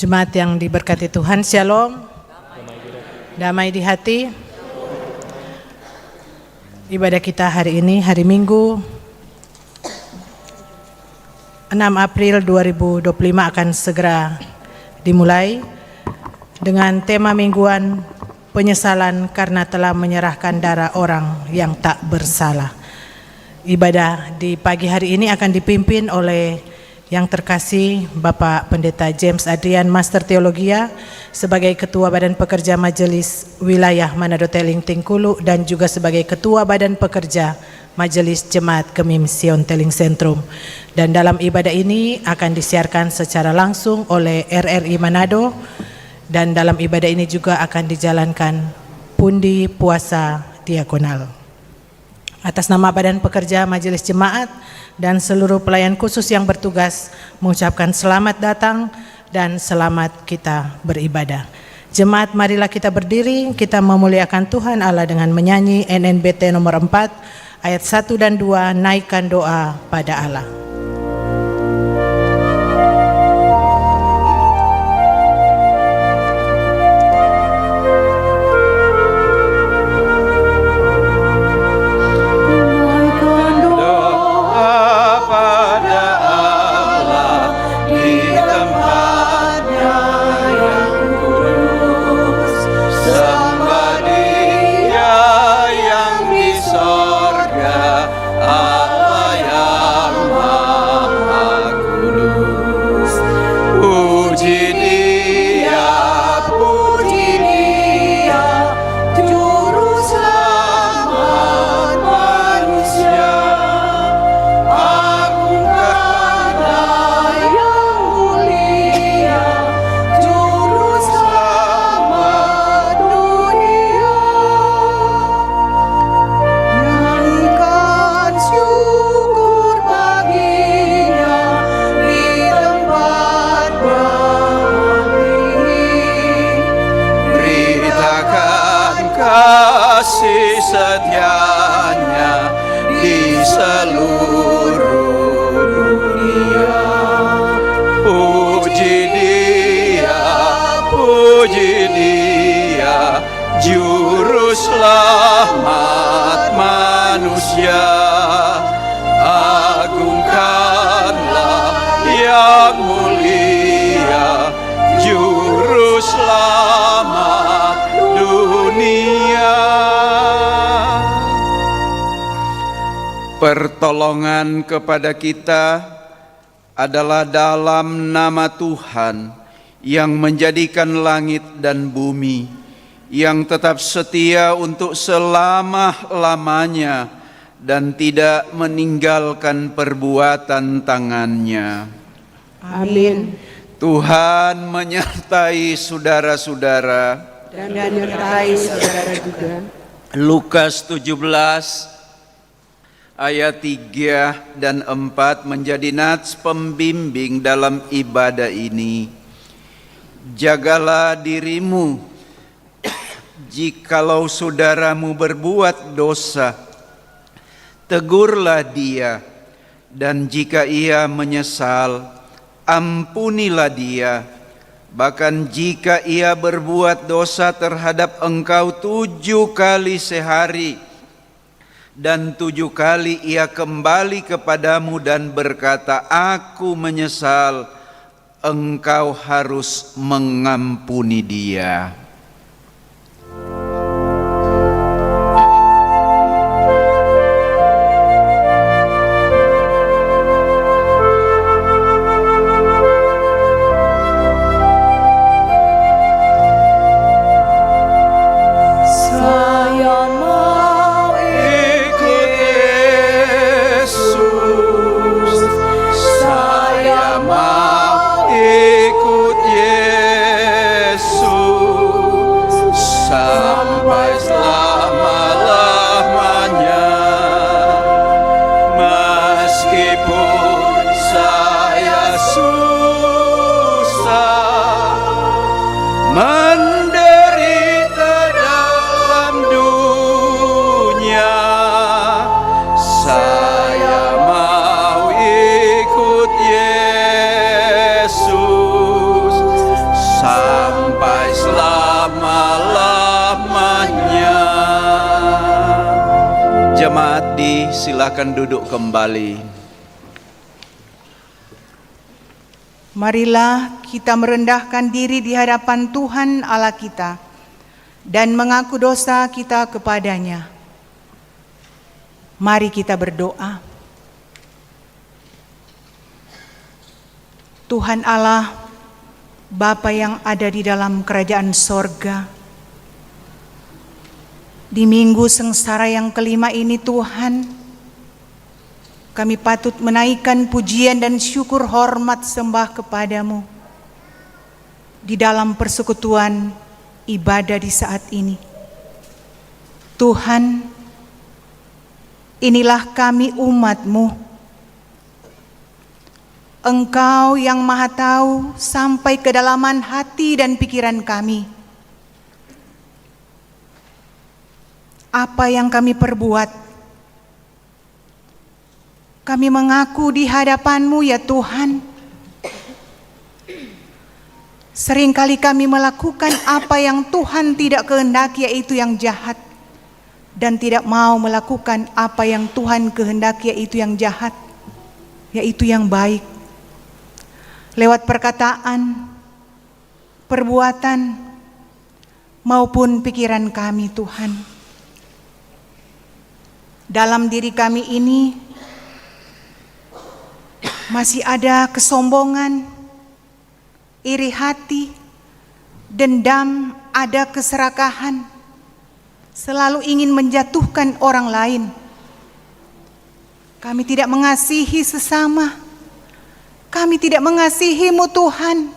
Jemaat yang diberkati Tuhan, Shalom. Damai di hati. Ibadah kita hari ini, hari Minggu 6 April 2025 akan segera dimulai dengan tema mingguan penyesalan karena telah menyerahkan darah orang yang tak bersalah. Ibadah di pagi hari ini akan dipimpin oleh yang terkasih Bapak Pendeta James Adrian, Master Teologia, sebagai Ketua Badan Pekerja Majelis Wilayah Manado Teling Tingkulu dan juga sebagai Ketua Badan Pekerja Majelis Jemaat Kemim Sion Teling Sentrum. Dan dalam ibadah ini akan disiarkan secara langsung oleh RRI Manado, dan dalam ibadah ini juga akan dijalankan pundi puasa diakonal. Atas nama Badan Pekerja Majelis Jemaat dan seluruh pelayan khusus yang bertugas mengucapkan selamat datang dan selamat kita beribadah. Jemaat, marilah kita berdiri, kita memuliakan Tuhan Allah dengan menyanyi NNBT nomor 4 ayat 1 dan 2, naikkan doa pada Allah. Setianya di seluruh dunia. Puji dia, juru selamat manusia. Agungkanlah yang mulia, juru selamat dunia. Pertolongan kepada kita adalah dalam nama Tuhan yang menjadikan langit dan bumi, yang tetap setia untuk selama-lamanya dan tidak meninggalkan perbuatan tangannya. Amin. Tuhan menyertai saudara-saudara dan menyertai saudara juga. Lukas 17 ayat 3 dan 4 menjadi nats pembimbing dalam ibadah ini. Jagalah dirimu jikalau saudaramu berbuat dosa, tegurlah dia, dan jika ia menyesal, ampunilah dia. Bahkan jika ia berbuat dosa terhadap engkau 7 kali sehari, dan 7 kali ia kembali kepadamu dan berkata, aku menyesal, engkau harus mengampuni dia. Saya mau ikut Yesus. Edi, silakan duduk kembali. Marilah kita merendahkan diri di hadapan Tuhan Allah kita dan mengaku dosa kita kepadanya. Mari kita berdoa. Tuhan Allah, Bapa yang ada di dalam kerajaan sorga, di minggu sengsara yang kelima ini Tuhan, kami patut menaikkan pujian dan syukur hormat sembah kepadamu di dalam persekutuan ibadah di saat ini. Tuhan, inilah kami umat-Mu. Engkau yang Maha Tahu sampai kedalaman hati dan pikiran kami. Apa yang kami perbuat, kami mengaku di hadapan-Mu ya Tuhan. Seringkali kami melakukan apa yang Tuhan tidak kehendaki, yaitu yang jahat, dan tidak mau melakukan apa yang Tuhan kehendaki, yaitu yang jahat, yaitu yang baik. Lewat perkataan, perbuatan, maupun pikiran kami Tuhan. Dalam diri kami ini masih ada kesombongan, iri hati, dendam, ada keserakahan, selalu ingin menjatuhkan orang lain. Kami tidak mengasihi sesama, kami tidak mengasihi-Mu Tuhan.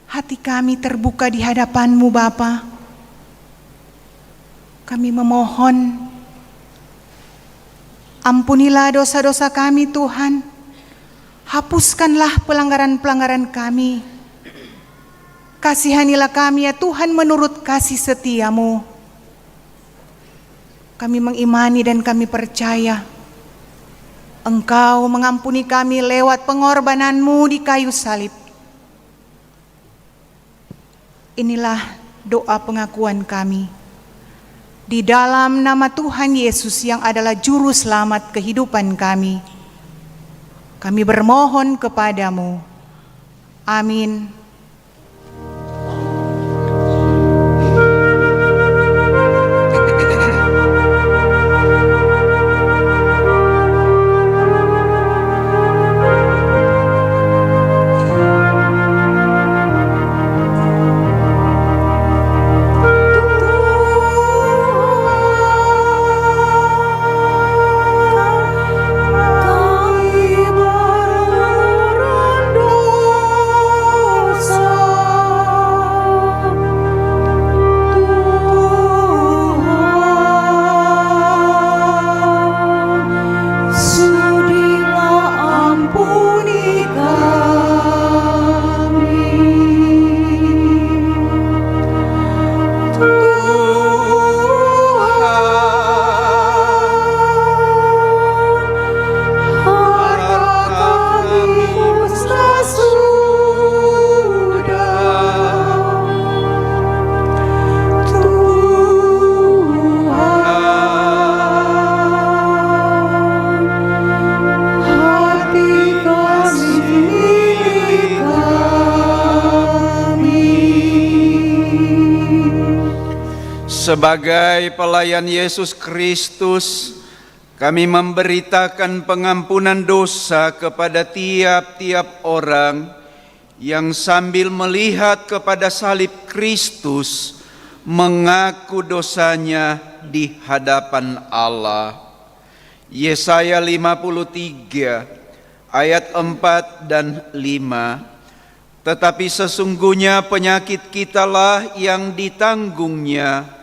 Hati kami terbuka di hadapan-Mu Bapa. Kami memohon, ampunilah dosa-dosa kami Tuhan. Hapuskanlah pelanggaran-pelanggaran kami. Kasihanilah kami ya Tuhan menurut kasih setia-Mu. Kami mengimani dan kami percaya Engkau mengampuni kami lewat pengorbanan-Mu di kayu salib. Inilah doa pengakuan kami. Di dalam nama Tuhan Yesus yang adalah juru selamat kehidupan kami. Kami bermohon kepadamu. Amin. Sebagai pelayan Yesus Kristus, kami memberitakan pengampunan dosa kepada tiap-tiap orang yang sambil melihat kepada salib Kristus mengaku dosanya di hadapan Allah. Yesaya 53 ayat 4 dan 5. Tetapi sesungguhnya penyakit kitalah yang ditanggungnya,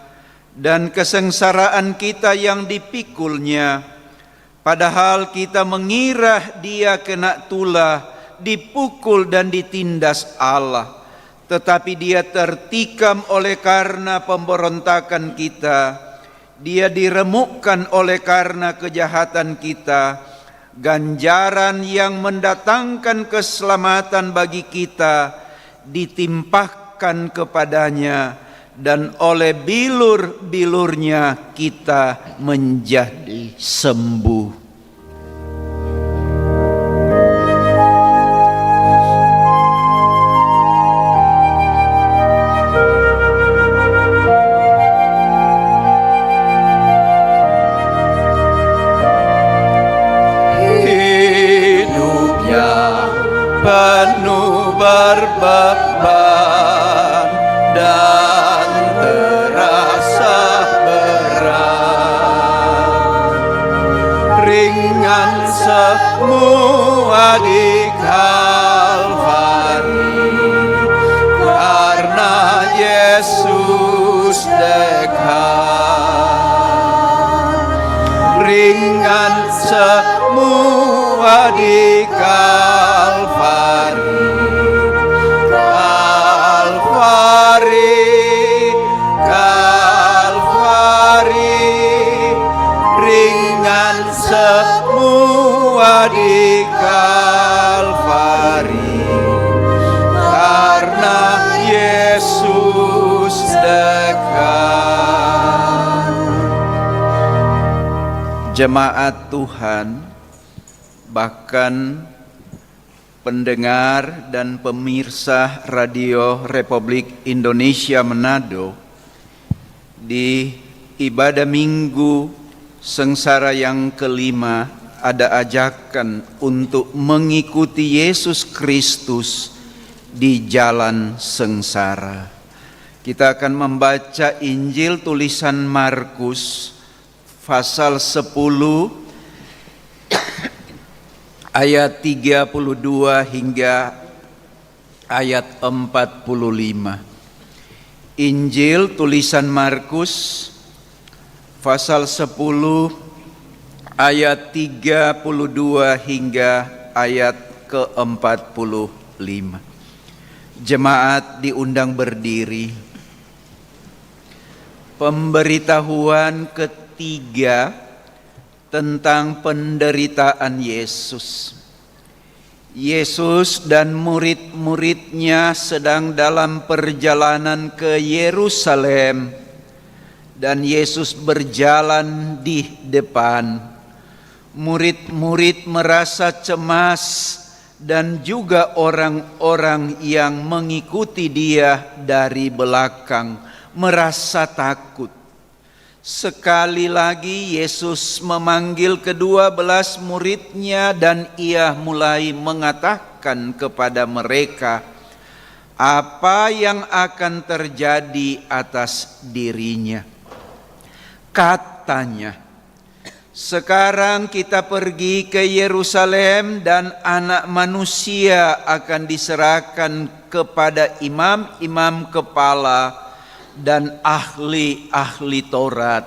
dan kesengsaraan kita yang dipikulnya. Padahal kita mengira dia kena tulah, dipukul dan ditindas Allah. Tetapi dia tertikam oleh karena pemberontakan kita. Dia diremukkan oleh karena kejahatan kita. Ganjaran yang mendatangkan keselamatan bagi kita ditimpahkan kepadanya, dan oleh bilur-bilurnya kita menjadi sembuh. Penuh berbeban dan terasa berat, ringan semua di Kalvari, karena Yesus dekat. Ringan semua di Kalvari, Kalvari, ringan semua di Kalvari, karena Yesus dekat. Jemaat Tuhan, bahkan pendengar dan pemirsa Radio Republik Indonesia Manado, di ibadah Minggu Sengsara yang kelima ada ajakan untuk mengikuti Yesus Kristus di jalan sengsara. Kita akan membaca Injil tulisan Markus pasal 10 ayat 32 hingga ayat 45. Injil tulisan Markus pasal 10 ayat 32 hingga ayat ke-45. Jemaat diundang berdiri. Pemberitahuan ketiga tentang penderitaan Yesus. Yesus dan murid-muridnya sedang dalam perjalanan ke Yerusalem, dan Yesus berjalan di depan. Murid-murid merasa cemas, dan juga orang-orang yang mengikuti Dia dari belakang merasa takut. Sekali lagi Yesus memanggil ke-12 muridnya, dan Ia mulai mengatakan kepada mereka apa yang akan terjadi atas dirinya. Katanya, sekarang kita pergi ke Yerusalem, dan Anak Manusia akan diserahkan kepada imam-imam kepala dan ahli-ahli Taurat,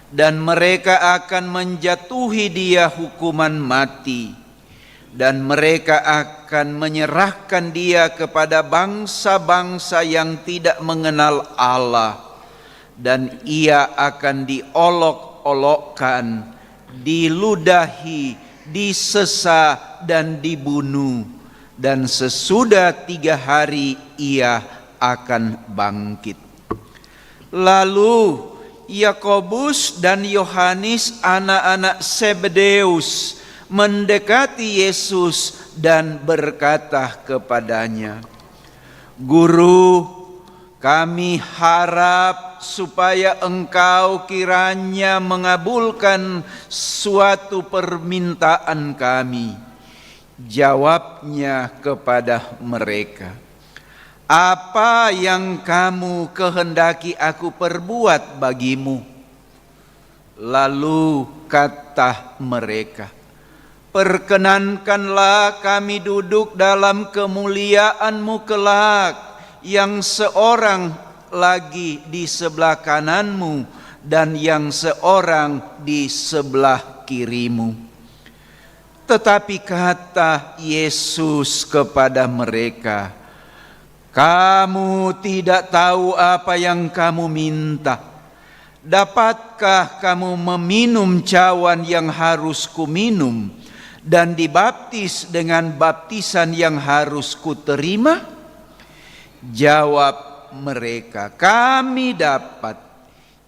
dan mereka akan menjatuhi Dia hukuman mati, dan mereka akan menyerahkan Dia kepada bangsa-bangsa yang tidak mengenal Allah, dan Ia akan diolok-olokkan, diludahi, disesa, dan dibunuh, dan sesudah 3 hari Ia akan bangkit. Lalu Yakobus dan Yohanes, anak-anak Zebedeus, mendekati Yesus dan berkata kepadanya, "Guru, kami harap supaya Engkau kiranya mengabulkan suatu permintaan kami." Jawabnya kepada mereka, "Apa yang kamu kehendaki aku perbuat bagimu?" Lalu kata mereka, "Perkenankanlah kami duduk dalam kemuliaan-Mu kelak, yang seorang lagi di sebelah kanan-Mu dan yang seorang di sebelah kiri-Mu." Tetapi kata Yesus kepada mereka, "Kamu tidak tahu apa yang kamu minta. Dapatkah kamu meminum cawan yang harus kuminum, dan dibaptis dengan baptisan yang harus kuterima?" Jawab mereka. Kami dapat.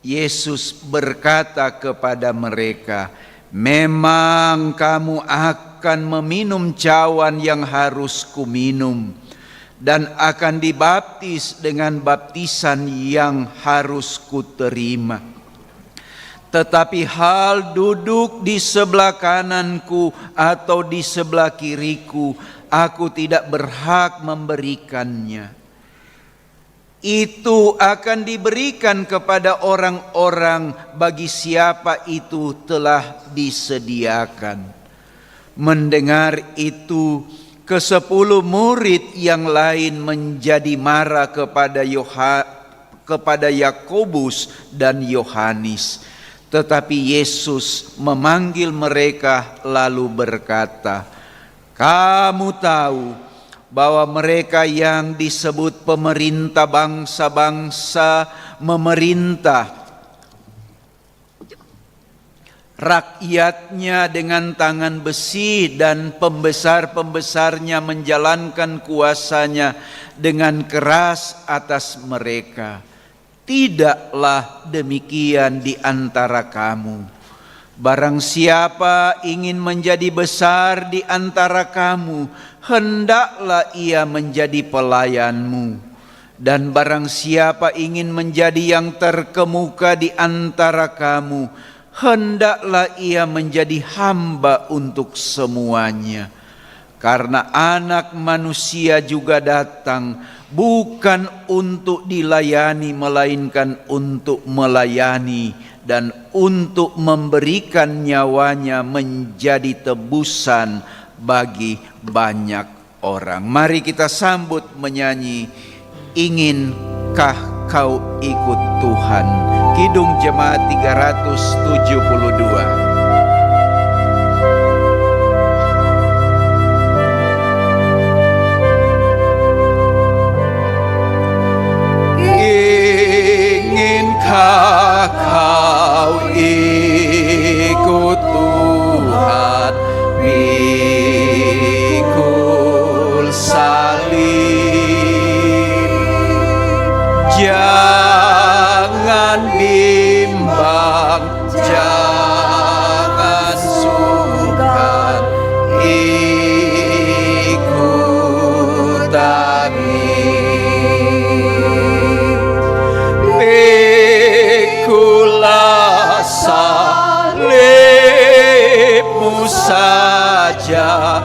Yesus berkata kepada mereka, memang kamu akan meminum cawan yang harus kuminum, dan akan dibaptis dengan baptisan yang harus kuterima. Tetapi hal duduk di sebelah kananku atau di sebelah kiriku, aku tidak berhak memberikannya. Itu akan diberikan kepada orang-orang bagi siapa itu telah disediakan. Mendengar itu, ke-10 murid yang lain menjadi marah kepada Yakobus dan Yohanes. Tetapi Yesus memanggil mereka lalu berkata, kamu tahu bahwa mereka yang disebut pemerintah bangsa-bangsa memerintah rakyatnya dengan tangan besi, dan pembesar-pembesarnya menjalankan kuasanya dengan keras atas mereka. Tidaklah demikian di antara kamu. Barang siapa ingin menjadi besar di antara kamu, hendaklah ia menjadi pelayanmu. Dan barang siapa ingin menjadi yang terkemuka di antara kamu, hendaklah ia menjadi hamba untuk semuanya. Karena Anak Manusia juga datang bukan untuk dilayani, melainkan untuk melayani dan untuk memberikan nyawanya menjadi tebusan bagi banyak orang. Mari kita sambut menyanyi Inginkah Kau Ikut Tuhan, Kidung Jemaat 372. Inginkah kau ikut Tuhan, pikul salib, jangan bimbang, jangan sungkan, ikut aku. Pikulah salibmu saja,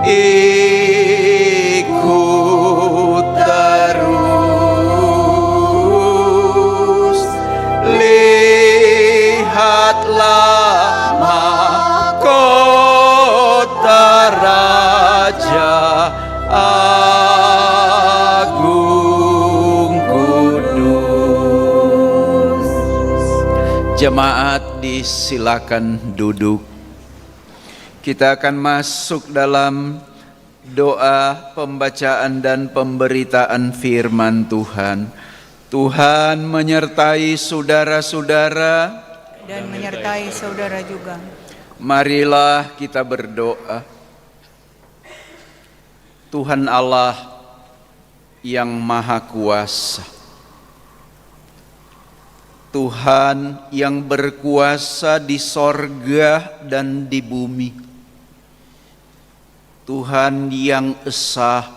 ikut terus. Lihatlah mahkota Raja Agung Kudus. Jemaat disilakan duduk. Kita akan masuk dalam doa pembacaan dan pemberitaan firman Tuhan. Tuhan menyertai saudara-saudara Dan menyertai saudara juga. Marilah kita berdoa. Tuhan Allah yang Maha Kuasa, Tuhan yang berkuasa di sorga dan di bumi, Tuhan yang esa,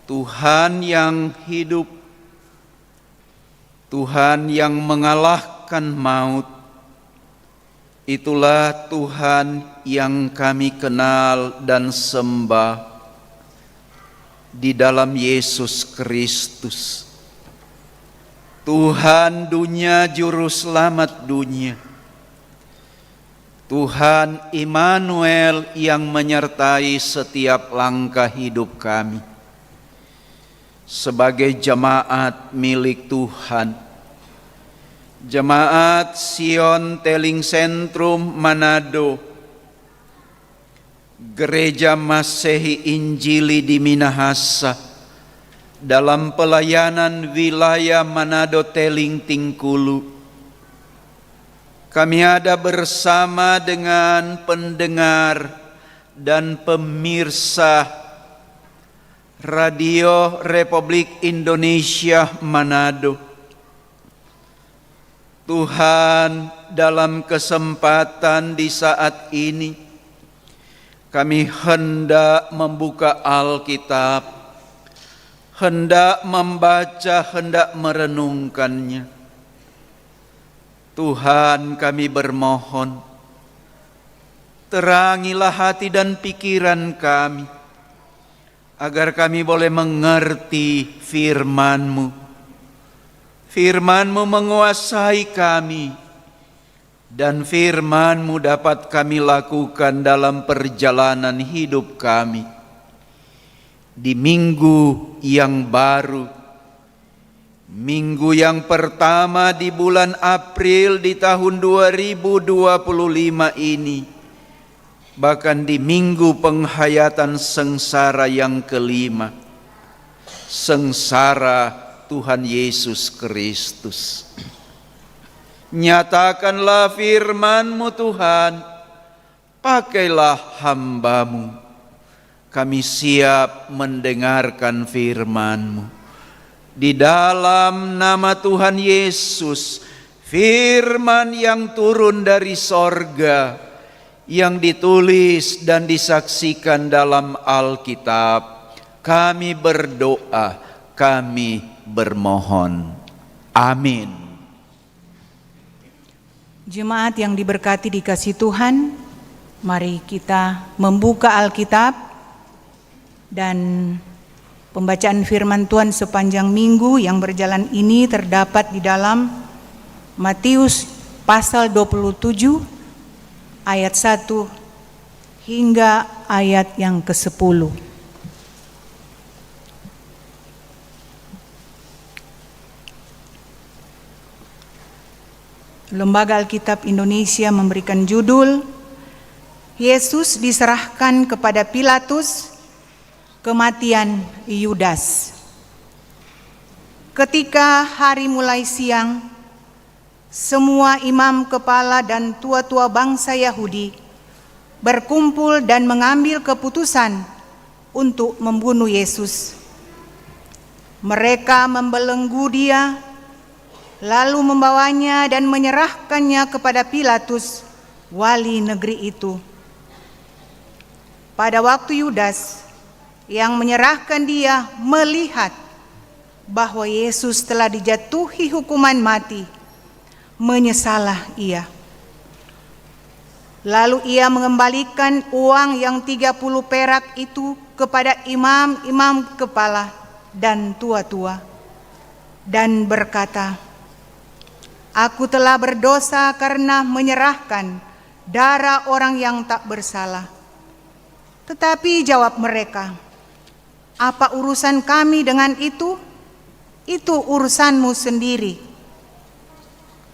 Tuhan yang hidup, Tuhan yang mengalahkan maut. Itulah Tuhan yang kami kenal dan sembah di dalam Yesus Kristus, Tuhan dunia, juru selamat dunia, Tuhan Immanuel yang menyertai setiap langkah hidup kami. Sebagai jemaat milik Tuhan, Jemaat Sion Teling Sentrum Manado, Gereja Masehi Injili di Minahasa, dalam pelayanan wilayah Manado Teling Tingkulu, kami ada bersama dengan pendengar dan pemirsa Radio Republik Indonesia Manado. Tuhan, dalam kesempatan di saat ini, kami hendak membuka Alkitab, hendak membaca, hendak merenungkannya. Tuhan, kami bermohon, terangilah hati dan pikiran kami, agar kami boleh mengerti firman-Mu. Firman-Mu menguasai kami, dan firman-Mu dapat kami lakukan dalam perjalanan hidup kami. Di minggu yang baru, minggu yang pertama di bulan April di tahun 2025 ini, bahkan di minggu penghayatan sengsara yang kelima, sengsara Tuhan Yesus Kristus. Nyatakanlah firman-Mu Tuhan, pakailah hamba-Mu. Kami siap mendengarkan firman-Mu. Di dalam nama Tuhan Yesus, firman yang turun dari sorga, yang ditulis dan disaksikan dalam Alkitab, kami berdoa, kami bermohon. Amin. Jemaat yang diberkati dikasihi Tuhan, mari kita membuka Alkitab dan pembacaan firman Tuhan sepanjang minggu yang berjalan ini terdapat di dalam Matius pasal 27 ayat 1 hingga ayat yang ke-10. Lembaga Alkitab Indonesia memberikan judul, Yesus diserahkan kepada Pilatus, kematian Yudas. Ketika hari mulai siang, semua imam kepala dan tua-tua bangsa Yahudi berkumpul dan mengambil keputusan untuk membunuh Yesus. Mereka membelenggu Dia, lalu membawanya dan menyerahkannya kepada Pilatus, wali negeri itu. Pada waktu Yudas yang menyerahkan Dia melihat bahwa Yesus telah dijatuhi hukuman mati, menyesalah ia. Lalu ia mengembalikan uang yang 30 perak itu kepada imam-imam kepala dan tua-tua, dan berkata, "Aku telah berdosa karena menyerahkan darah orang yang tak bersalah." Tetapi jawab mereka, "Apa urusan kami dengan itu? Itu urusanmu sendiri."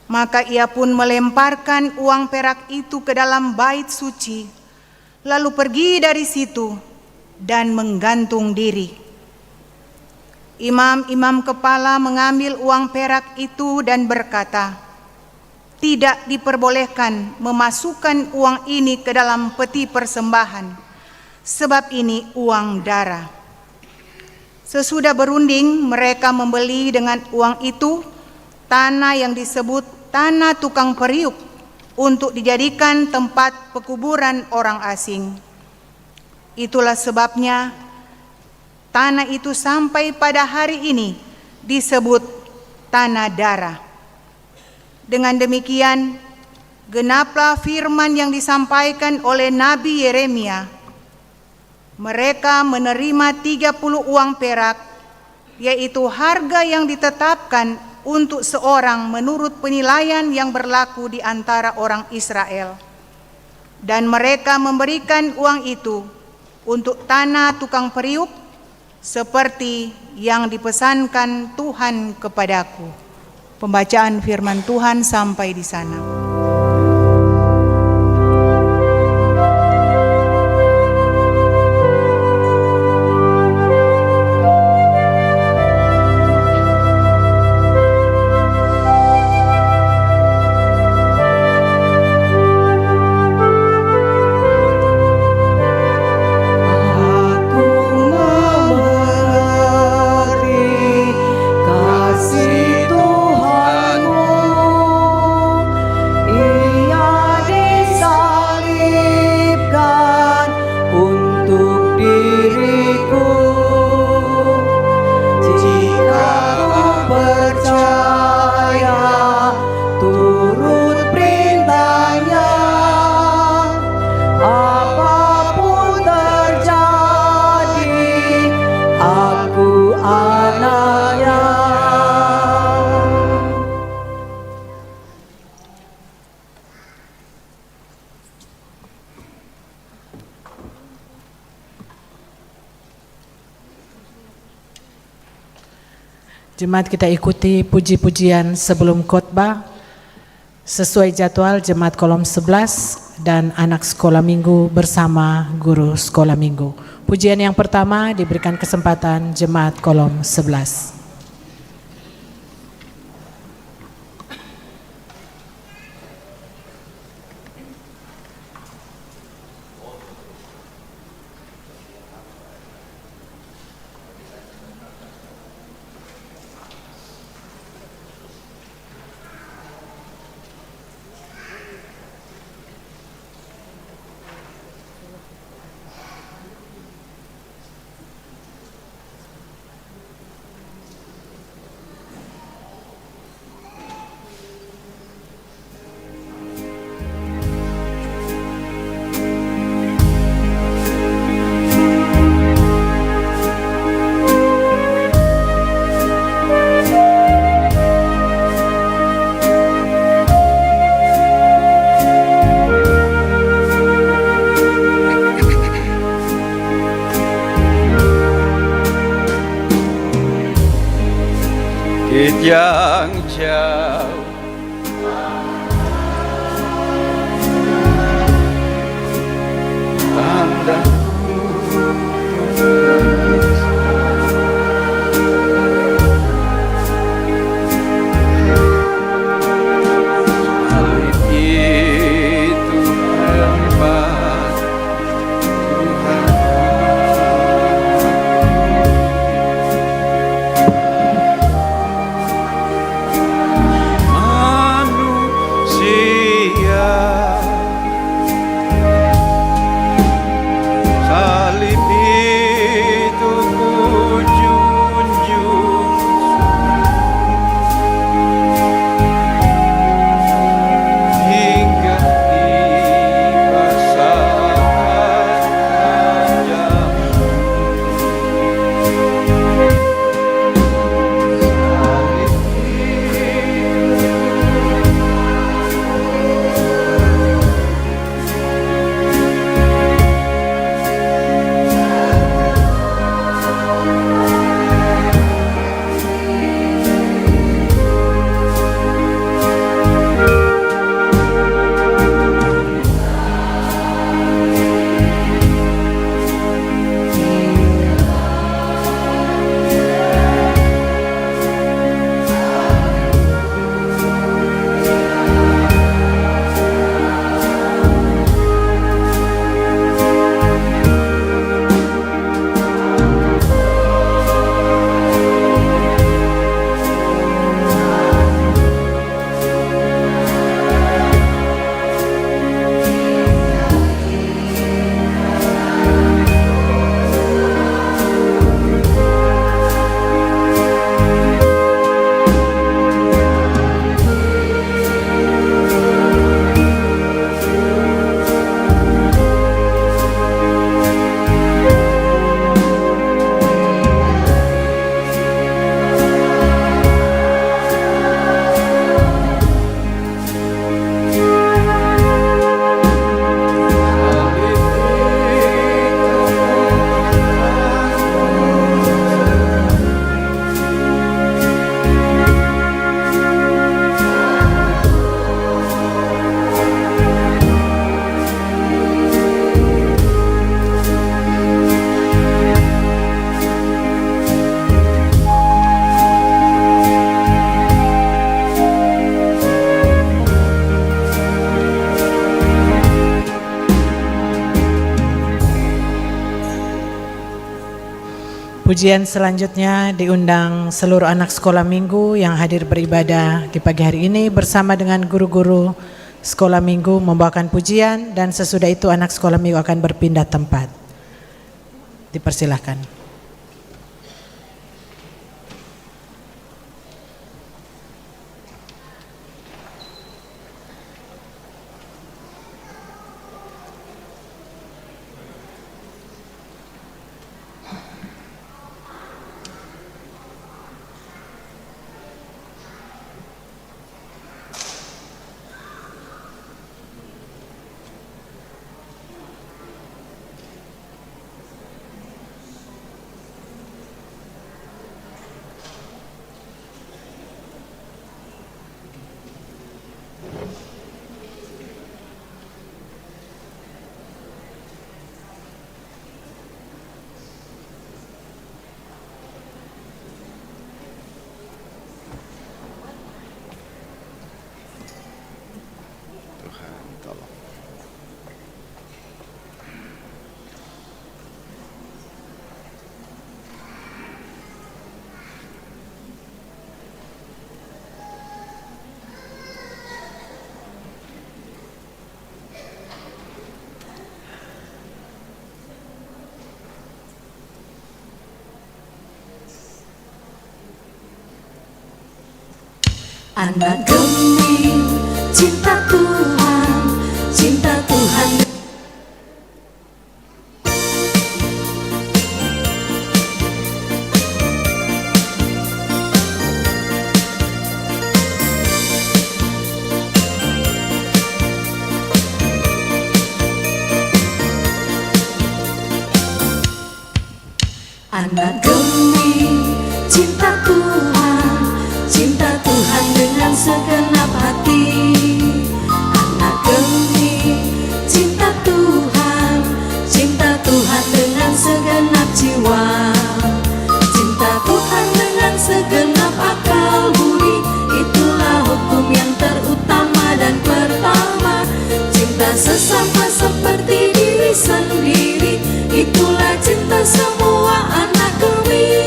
Maka ia pun melemparkan uang perak itu ke dalam bait suci, lalu pergi dari situ dan menggantung diri. Imam-imam kepala mengambil uang perak itu dan berkata, "Tidak diperbolehkan memasukkan uang ini ke dalam peti persembahan, sebab ini uang darah." Sesudah berunding, mereka membeli dengan uang itu tanah yang disebut tanah tukang periuk untuk dijadikan tempat pekuburan orang asing. Itulah sebabnya tanah itu sampai pada hari ini disebut tanah darah. Dengan demikian, genaplah firman yang disampaikan oleh Nabi Yeremia. Mereka menerima 30 uang perak, yaitu harga yang ditetapkan untuk seorang menurut penilaian yang berlaku di antara orang Israel. Dan mereka memberikan uang itu untuk tanah tukang periuk, seperti yang dipesankan Tuhan kepadaku. Pembacaan firman Tuhan sampai di sana. Aku mau Jemaat kita ikuti puji-pujian sebelum khotbah sesuai jadwal jemaat kolom 11 dan anak sekolah minggu bersama guru sekolah minggu. Pujian yang pertama diberikan kesempatan jemaat kolom 11. Yang jauh tanda salib itu hebat Tuhan. Salib itu ku junjung hingga tiba saat ajaib. Salib Pujian selanjutnya diundang seluruh anak sekolah minggu yang hadir beribadah di pagi hari ini bersama dengan guru-guru sekolah minggu membawakan pujian, dan sesudah itu anak sekolah minggu akan berpindah tempat. Dipersilahkan. Anak gembira, cinta Tuhan, cinta Tuhan. Anak gembira, cinta Tuhan, cinta Tuhan dengan segenap hati. Anak gembira, cinta Tuhan, cinta Tuhan dengan segenap jiwa. Cinta Tuhan dengan segenap akal budi, itulah hukum yang terutama dan pertama. Cinta sesama seperti diri sendiri, itulah cinta semua anak gembira.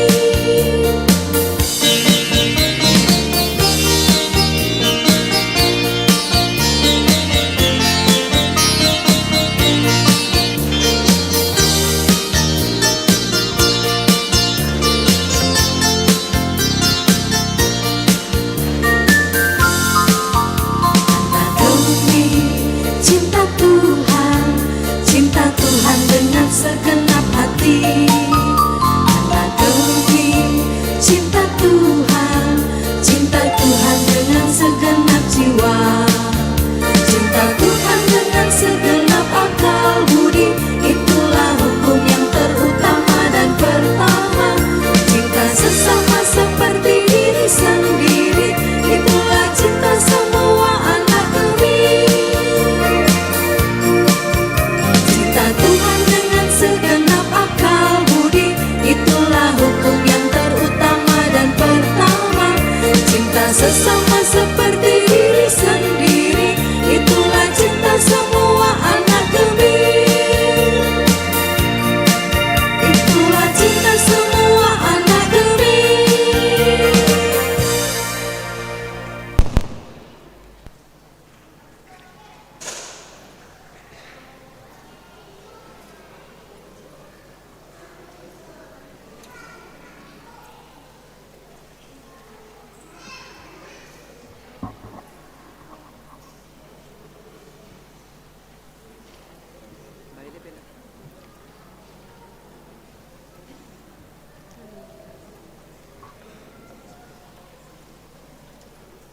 Segenap hati. Anak gembira, cinta Tuhan, cinta Tuhan dengan segenap jiwa. Cinta Tuhan dengan segenap akal budi, itulah hukum yang terutama dan pertama. Cinta sesama seperti diri sendiri, itulah cinta semua anak gembira. Cinta Tuhan dengan segenap akal budi, itulah hukum yang terutama dan pertama. Cinta sesama seperti diri sendiri, itulah cinta semua anak gembira. Itulah cinta semua anak gembira.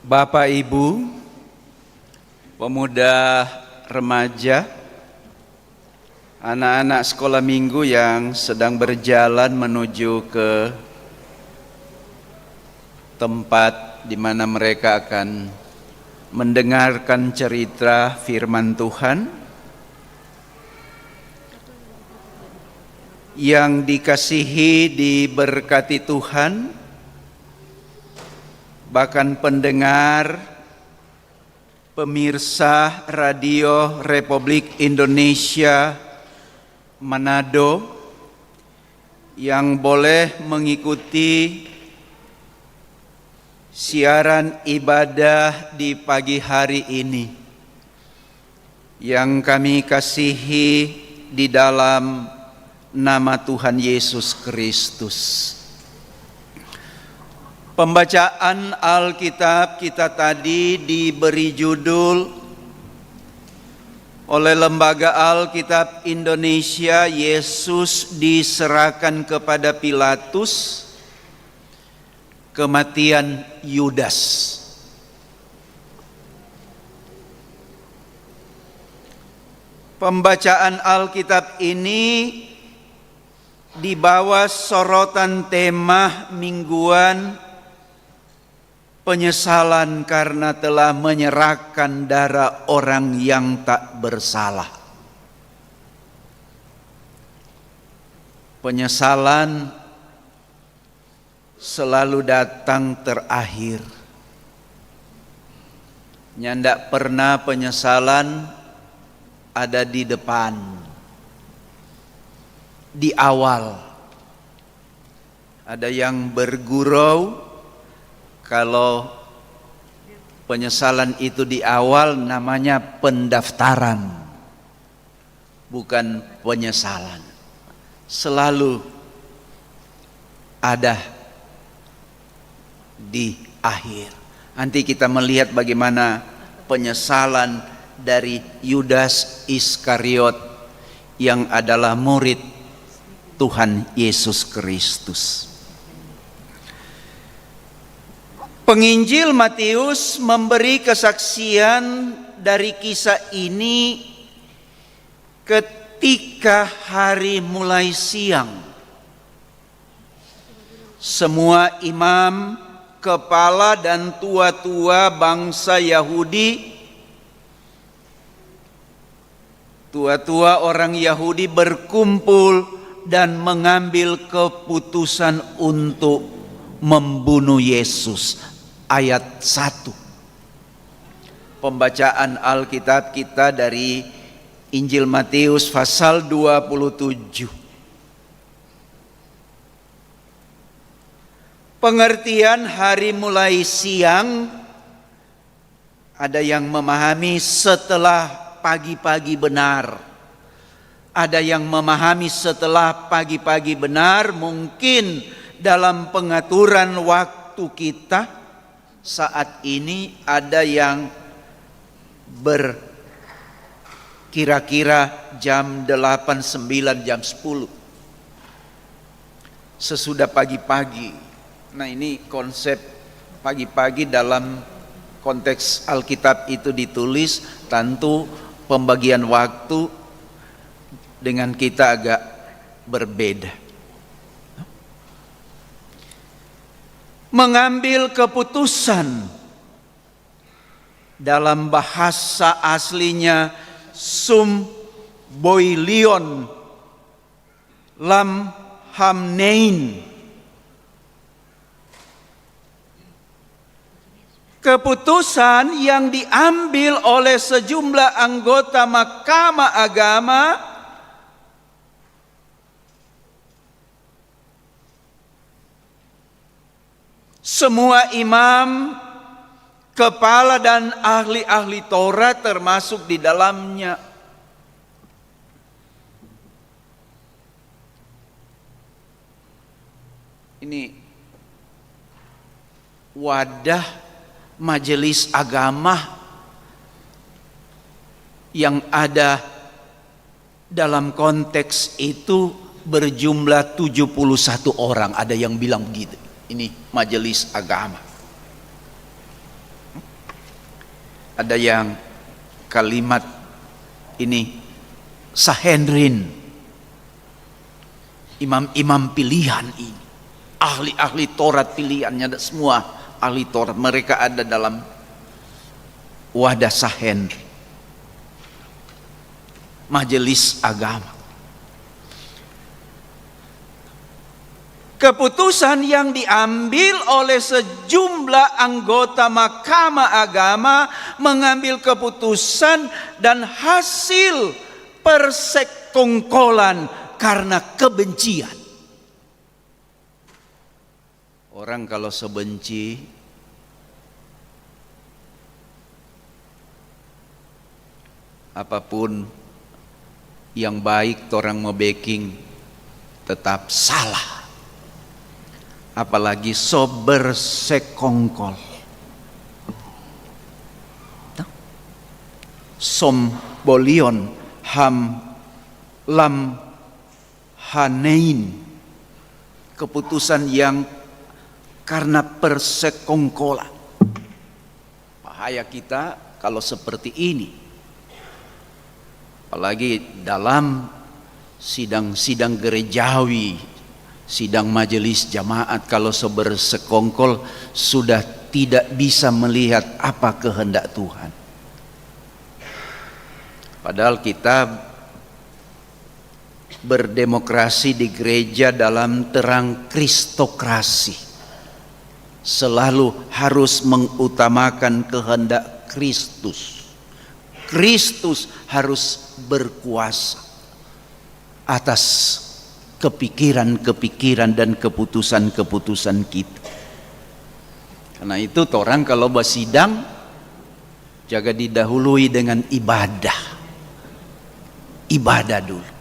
Bapak Ibu, pemuda remaja, anak-anak sekolah minggu yang sedang berjalan menuju ke tempat di mana mereka akan mendengarkan cerita firman Tuhan. Yang dikasihi, diberkati Tuhan, bahkan pendengar, pemirsa Radio Republik Indonesia Manado yang boleh mengikuti siaran ibadah di pagi hari ini. Yang kami kasihi di dalam nama Tuhan Yesus Kristus. Pembacaan Alkitab kita tadi diberi judul oleh Lembaga Alkitab Indonesia, Yesus diserahkan kepada Pilatus, kematian Yudas. Pembacaan Alkitab ini di bawah sorotan tema mingguan penyesalan karena telah menyerahkan darah orang yang tak bersalah. Penyesalan selalu datang terakhir. Nyandak pernah penyesalan ada di depan, di awal. Ada yang bergurau. Kalau penyesalan itu di awal, namanya pendaftaran, bukan penyesalan. Selalu ada di akhir. Nanti kita melihat bagaimana penyesalan dari Yudas Iskariot yang adalah murid Tuhan Yesus Kristus. Penginjil Matius memberi kesaksian dari kisah ini ketika hari mulai siang. Semua imam, kepala dan tua-tua bangsa Yahudi, tua-tua orang Yahudi berkumpul dan mengambil keputusan untuk membunuh Yesus. Ayat 1. Pembacaan Alkitab kita dari Injil Matius pasal 27. Pengertian hari mulai siang, ada yang memahami setelah pagi-pagi benar. Ada yang memahami setelah pagi-pagi benar, mungkin dalam pengaturan waktu kita saat ini ada yang berkira-kira jam 8, 9, jam 10. Sesudah pagi-pagi. Nah, ini konsep pagi-pagi dalam konteks Alkitab itu ditulis, tentu pembagian waktu dengan kita agak berbeda. Mengambil keputusan dalam bahasa aslinya sum boilion lam hamnein. Keputusan yang diambil oleh sejumlah anggota Mahkamah Agama semua imam, kepala dan ahli-ahli Taurat termasuk di dalamnya. Ini wadah majelis agama yang ada dalam konteks itu berjumlah 71 orang. Ada yang bilang begitu. Ini majelis agama. Ada yang kalimat ini Sanhedrin, imam-imam pilihan ini, ahli-ahli Taurat pilihannya, ada semua ahli Taurat, mereka ada dalam wadah Sanhedrin, majelis agama. Keputusan yang diambil oleh sejumlah anggota Mahkamah Agama mengambil keputusan dan hasil persekongkolan karena kebencian. Orang kalau sebenci, apapun yang baik orang mau backing tetap salah. Apalagi so bersekongkol. Sombolion ham lam hanein. Keputusan yang karena persekongkolan. Bahaya kita kalau seperti ini. Apalagi dalam sidang-sidang gerejawi, sidang majelis jamaat, kalau bersekongkol sudah tidak bisa melihat apa kehendak Tuhan. Padahal kita berdemokrasi di gereja dalam terang kristokrasi, selalu harus mengutamakan kehendak Kristus. Kristus harus berkuasa atas kepikiran-kepikiran dan keputusan-keputusan kita. Karena itu orang kalau bersidang jaga didahului dengan ibadah. Ibadah dulu.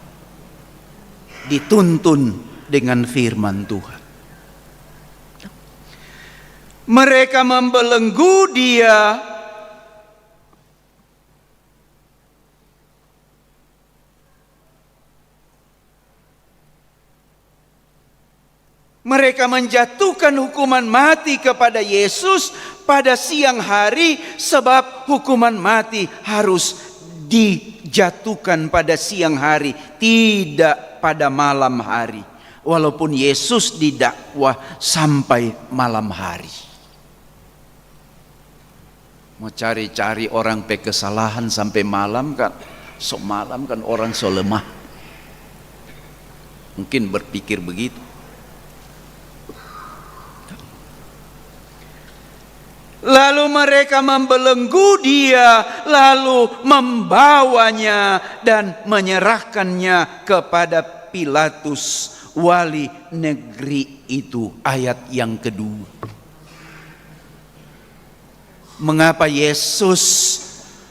Dituntun dengan firman Tuhan. Mereka membelenggu Dia. Mereka menjatuhkan hukuman mati kepada Yesus pada siang hari, sebab hukuman mati harus dijatuhkan pada siang hari, tidak pada malam hari. Walaupun Yesus didakwa sampai malam hari. Mau cari-cari orang pe kesalahan sampai malam kan, malam kan orang so lemah. Mungkin berpikir begitu. Lalu mereka membelenggu Dia, lalu membawanya dan menyerahkannya kepada Pilatus, wali negeri itu. Ayat yang kedua. Mengapa Yesus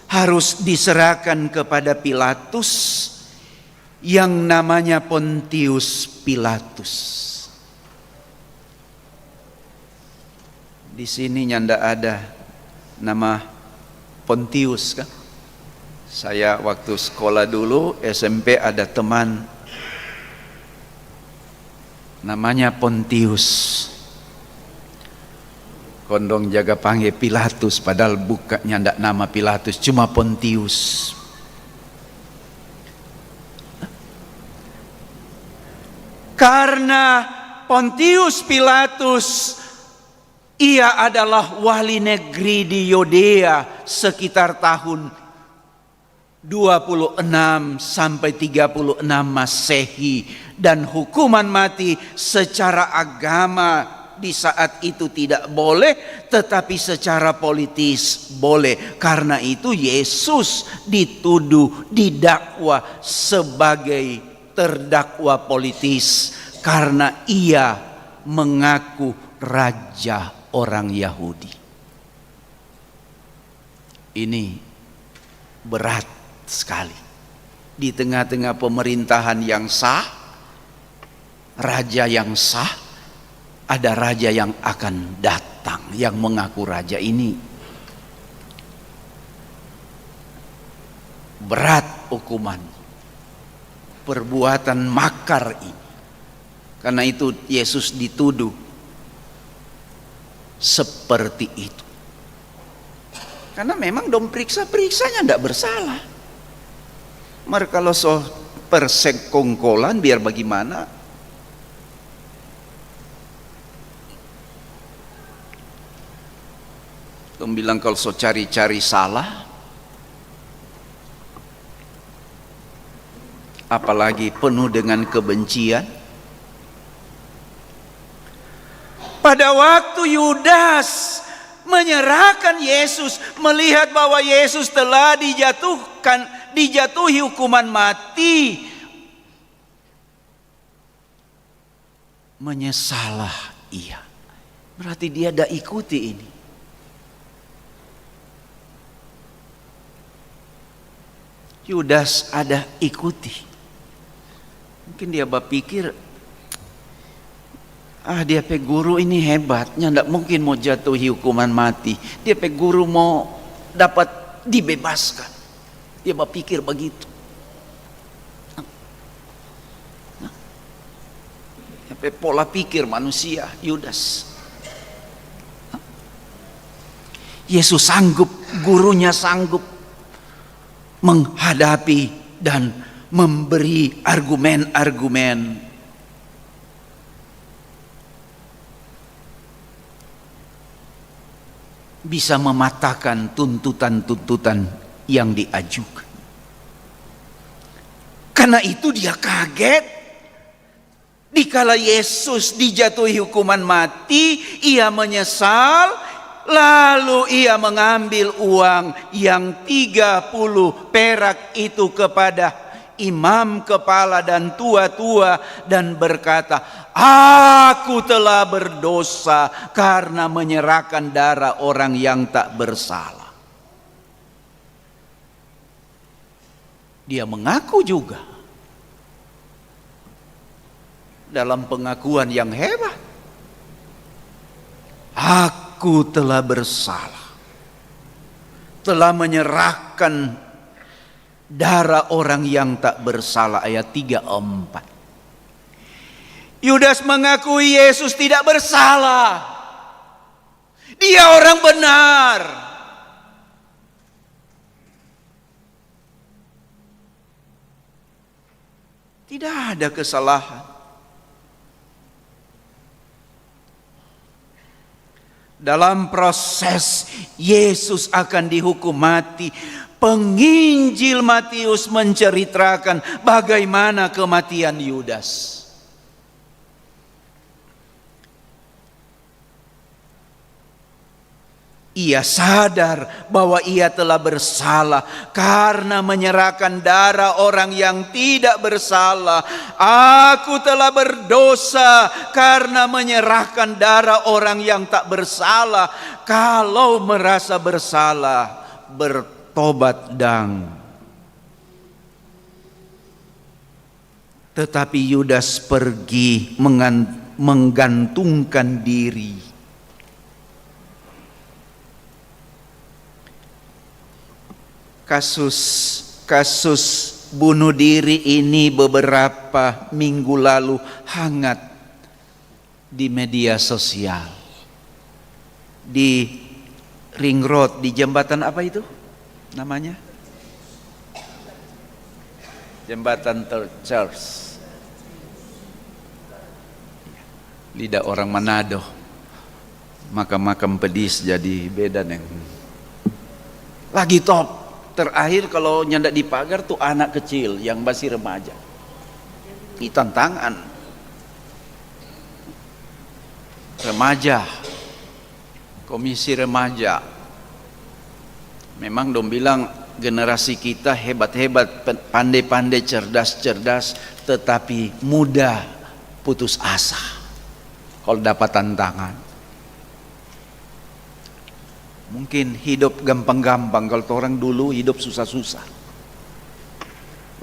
harus diserahkan kepada Pilatus yang namanya Pontius Pilatus? Di sini nyanda ada nama Pontius kan? Saya waktu sekolah dulu SMP ada teman namanya Pontius. Kondong jaga panggil Pilatus, padahal bukannya ndak nama Pilatus, cuma Pontius. Karena Pontius Pilatus, ia adalah wali negeri di Yudea sekitar tahun 26 sampai 36 Masehi, dan hukuman mati secara agama di saat itu tidak boleh, tetapi secara politis boleh. Karena itu Yesus dituduh, didakwa sebagai terdakwa politis karena ia mengaku raja orang Yahudi. Ini berat sekali. Di tengah-tengah pemerintahan yang sah, raja yang sah, ada raja yang akan datang yang mengaku raja. Ini berat hukuman, perbuatan makar ini. Karena itu Yesus dituduh seperti itu. Karena memang dong periksanya tidak bersalah. Maka kalau so persekongkolan biar bagaimana? Dong bilang kalau so cari-cari salah, apalagi penuh dengan kebencian. Pada waktu Yudas menyerahkan Yesus, melihat bahwa Yesus telah dijatuhi hukuman mati, menyesalah ia. Berarti dia dah ikuti ini. Yudas ada ikuti. Mungkin dia berpikir, dia pe guru ini hebatnya, tidak mungkin mau jatuhi hukuman mati. Dia pe guru mau dapat dibebaskan. Dia berpikir begitu. Dia pe pola pikir manusia, Yudas. Yesus sanggup, gurunya sanggup menghadapi dan memberi argumen-argumen. Bisa mematahkan tuntutan-tuntutan yang diajukan. Karena itu dia kaget. Dikala Yesus dijatuhi hukuman mati, ia menyesal. Lalu ia mengambil uang yang 30 perak itu kepada imam kepala dan tua-tua dan berkata, "Aku telah berdosa karena menyerahkan darah orang yang tak bersalah." Dia mengaku juga dalam pengakuan yang hebat. Aku aku telah bersalah, telah menyerahkan darah orang yang tak bersalah. Ayat 34. Yudas mengakui Yesus tidak bersalah. Dia orang benar. Tidak ada kesalahan. Dalam proses Yesus akan dihukum mati, penginjil Matius menceritakan bagaimana kematian Yudas. Ia sadar bahwa ia telah bersalah karena menyerahkan darah orang yang tidak bersalah. Aku telah berdosa karena menyerahkan darah orang yang tak bersalah. Kalau merasa bersalah, bertobat dang. Tetapi Yudas pergi menggantungkan diri. Kasus bunuh diri ini beberapa minggu lalu hangat di media sosial. Di Ring Road, di jembatan apa itu namanya? Jembatan Charles. Lidah orang Manado. Makam-makam pedis jadi beda neng. Lagi top. Terakhir kalau nyandak di pagar tuh anak kecil yang masih remaja. Ini tantangan. Remaja. Komisi remaja. Memang dong bilang generasi kita hebat-hebat, pandai-pandai, cerdas-cerdas, tetapi mudah putus asa kalau dapat tantangan. Mungkin hidup gampang-gampang, kalau orang dulu hidup susah-susah.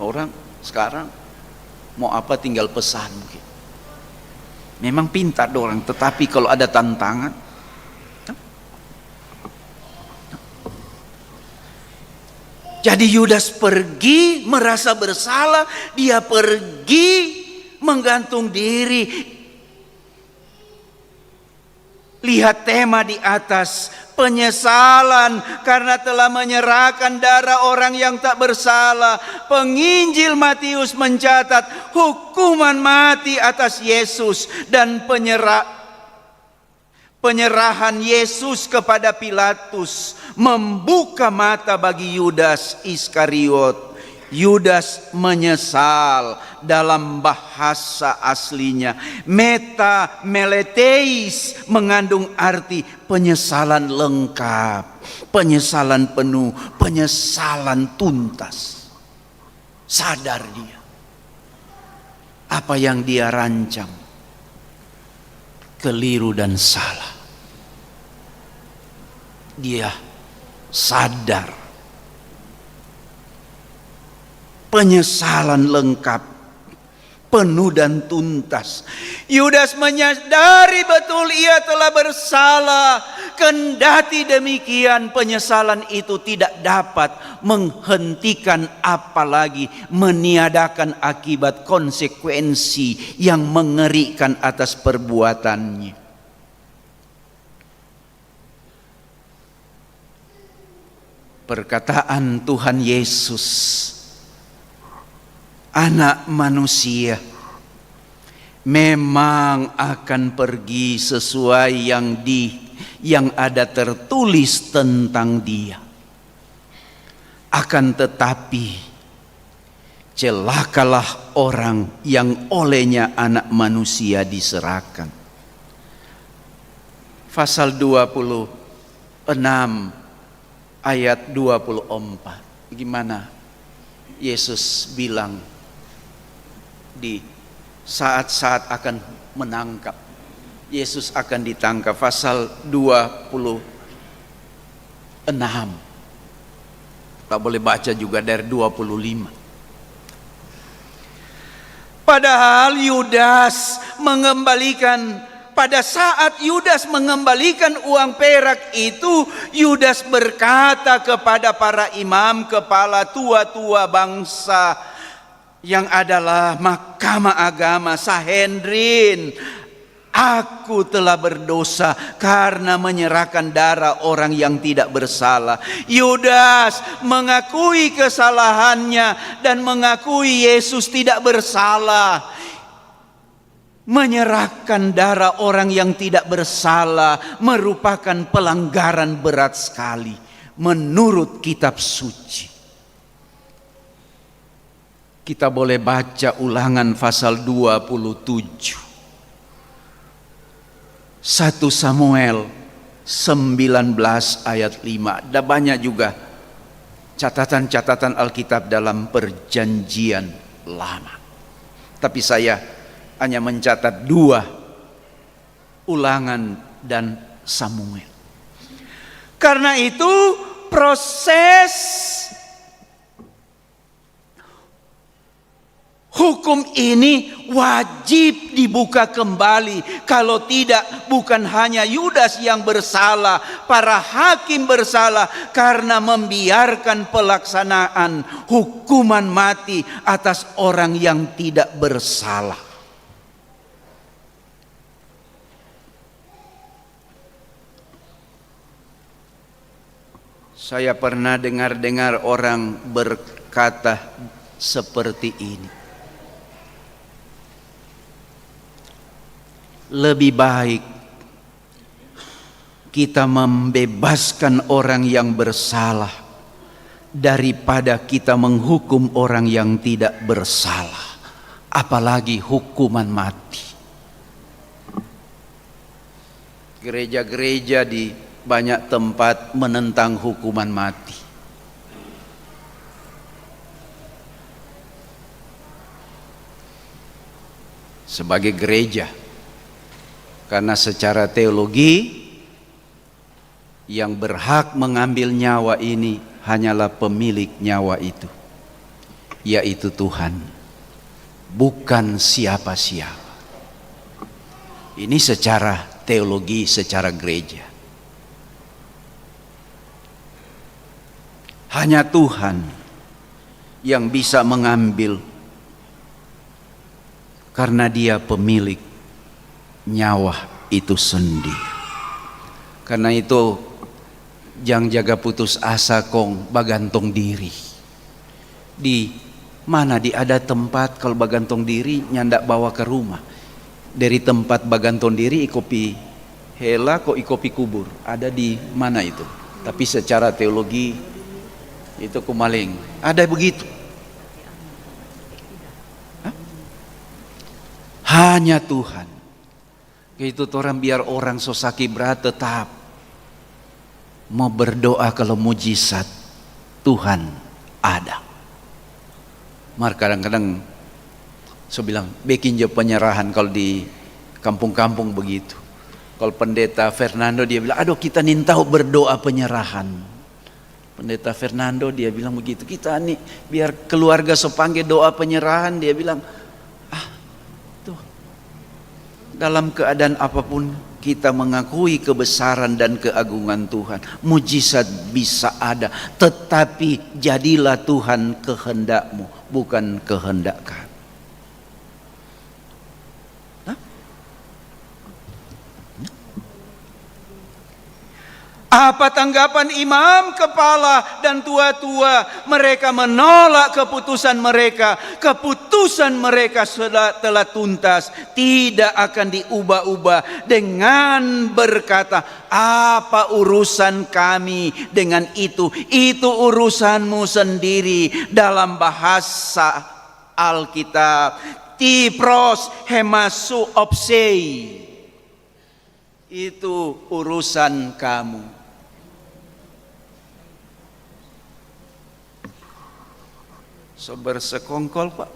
Orang sekarang mau apa tinggal pesan mungkin. Memang pintar orang, tetapi kalau ada tantangan, jadi Yudas pergi merasa bersalah, dia pergi menggantung diri. Lihat tema di atas, penyesalan karena telah menyerahkan darah orang yang tak bersalah. Penginjil Matius mencatat hukuman mati atas Yesus dan penyerahan Yesus kepada Pilatus membuka mata bagi Yudas Iskariot. Yudas menyesal, dalam bahasa aslinya meleteis mengandung arti penyesalan lengkap, penyesalan penuh, penyesalan tuntas. Sadar dia apa yang dia rancang keliru dan salah. Dia sadar, penyesalan lengkap, penuh dan tuntas. Yudas menyadari betul ia telah bersalah. Kendati demikian, penyesalan itu tidak dapat menghentikan, apalagi meniadakan akibat konsekuensi yang mengerikan atas perbuatannya. Perkataan Tuhan Yesus, Anak manusia memang akan pergi sesuai yang ada tertulis tentang dia. Akan tetapi celakalah orang yang olehnya Anak manusia diserahkan. Pasal 26 ayat 24. Gimana Yesus bilang di saat-saat akan menangkap, Yesus akan ditangkap. Pasal 26. Kita boleh baca juga dari 25. Padahal Yudas mengembalikan pada saat Yudas mengembalikan uang perak itu, Yudas berkata kepada para imam, kepala tua-tua bangsa yang adalah mahkamah agama, Sanhedrin, aku telah berdosa karena menyerahkan darah orang yang tidak bersalah. Yudas mengakui kesalahannya dan mengakui Yesus tidak bersalah. Menyerahkan darah orang yang tidak bersalah merupakan pelanggaran berat sekali menurut kitab suci. Kita boleh baca Ulangan pasal 27. 1 Samuel 19 ayat 5. Ada banyak juga catatan-catatan Alkitab dalam Perjanjian Lama. Tapi saya hanya mencatat 2, Ulangan dan Samuel. Karena itu proses hukum ini wajib dibuka kembali. Kalau tidak, bukan hanya Yudas yang bersalah, para hakim bersalah karena membiarkan pelaksanaan hukuman mati atas orang yang tidak bersalah. Saya pernah dengar orang berkata seperti ini. Lebih baik kita membebaskan orang yang bersalah daripada kita menghukum orang yang tidak bersalah, apalagi hukuman mati. Gereja-gereja di banyak tempat menentang hukuman mati. Sebagai gereja, karena secara teologi yang berhak mengambil nyawa ini hanyalah pemilik nyawa itu, yaitu Tuhan, bukan siapa-siapa. Ini secara teologi, secara gereja. Hanya Tuhan yang bisa mengambil, karena Dia pemilik nyawa itu sendiri. Karena itu jangan jaga putus asa kong bagantong diri. Di mana ada tempat kalau bagantong diri nyandak bawa ke rumah. Dari tempat bagantong diri ikopi hela kok ikopi kubur. Ada di mana itu? Tapi secara teologi itu kumaling. Ada begitu. Hanya Tuhan. Itu orang biar orang sosaki berat tetap mau berdoa kalau mujizat Tuhan ada. Mar kadang-kadang saya bilang bikin je penyerahan kalau di kampung-kampung begitu. Kalau pendeta Fernando dia bilang, aduh kita nintau berdoa penyerahan. Pendeta Fernando dia bilang begitu, kita nih biar keluarga sopanggil doa penyerahan, dia bilang tuh dalam keadaan apapun kita mengakui kebesaran dan keagungan Tuhan, mujizat bisa ada, tetapi jadilah Tuhan kehendakmu, bukan kehendak kami. Apa tanggapan imam, kepala, dan tua-tua? Mereka menolak keputusan mereka. Keputusan mereka telah tuntas, tidak akan diubah-ubah dengan berkata, apa urusan kami dengan itu? Itu urusanmu sendiri. Dalam bahasa Alkitab, tipros hemasu opsei. Itu urusan kamu. So bersekongkol Pak.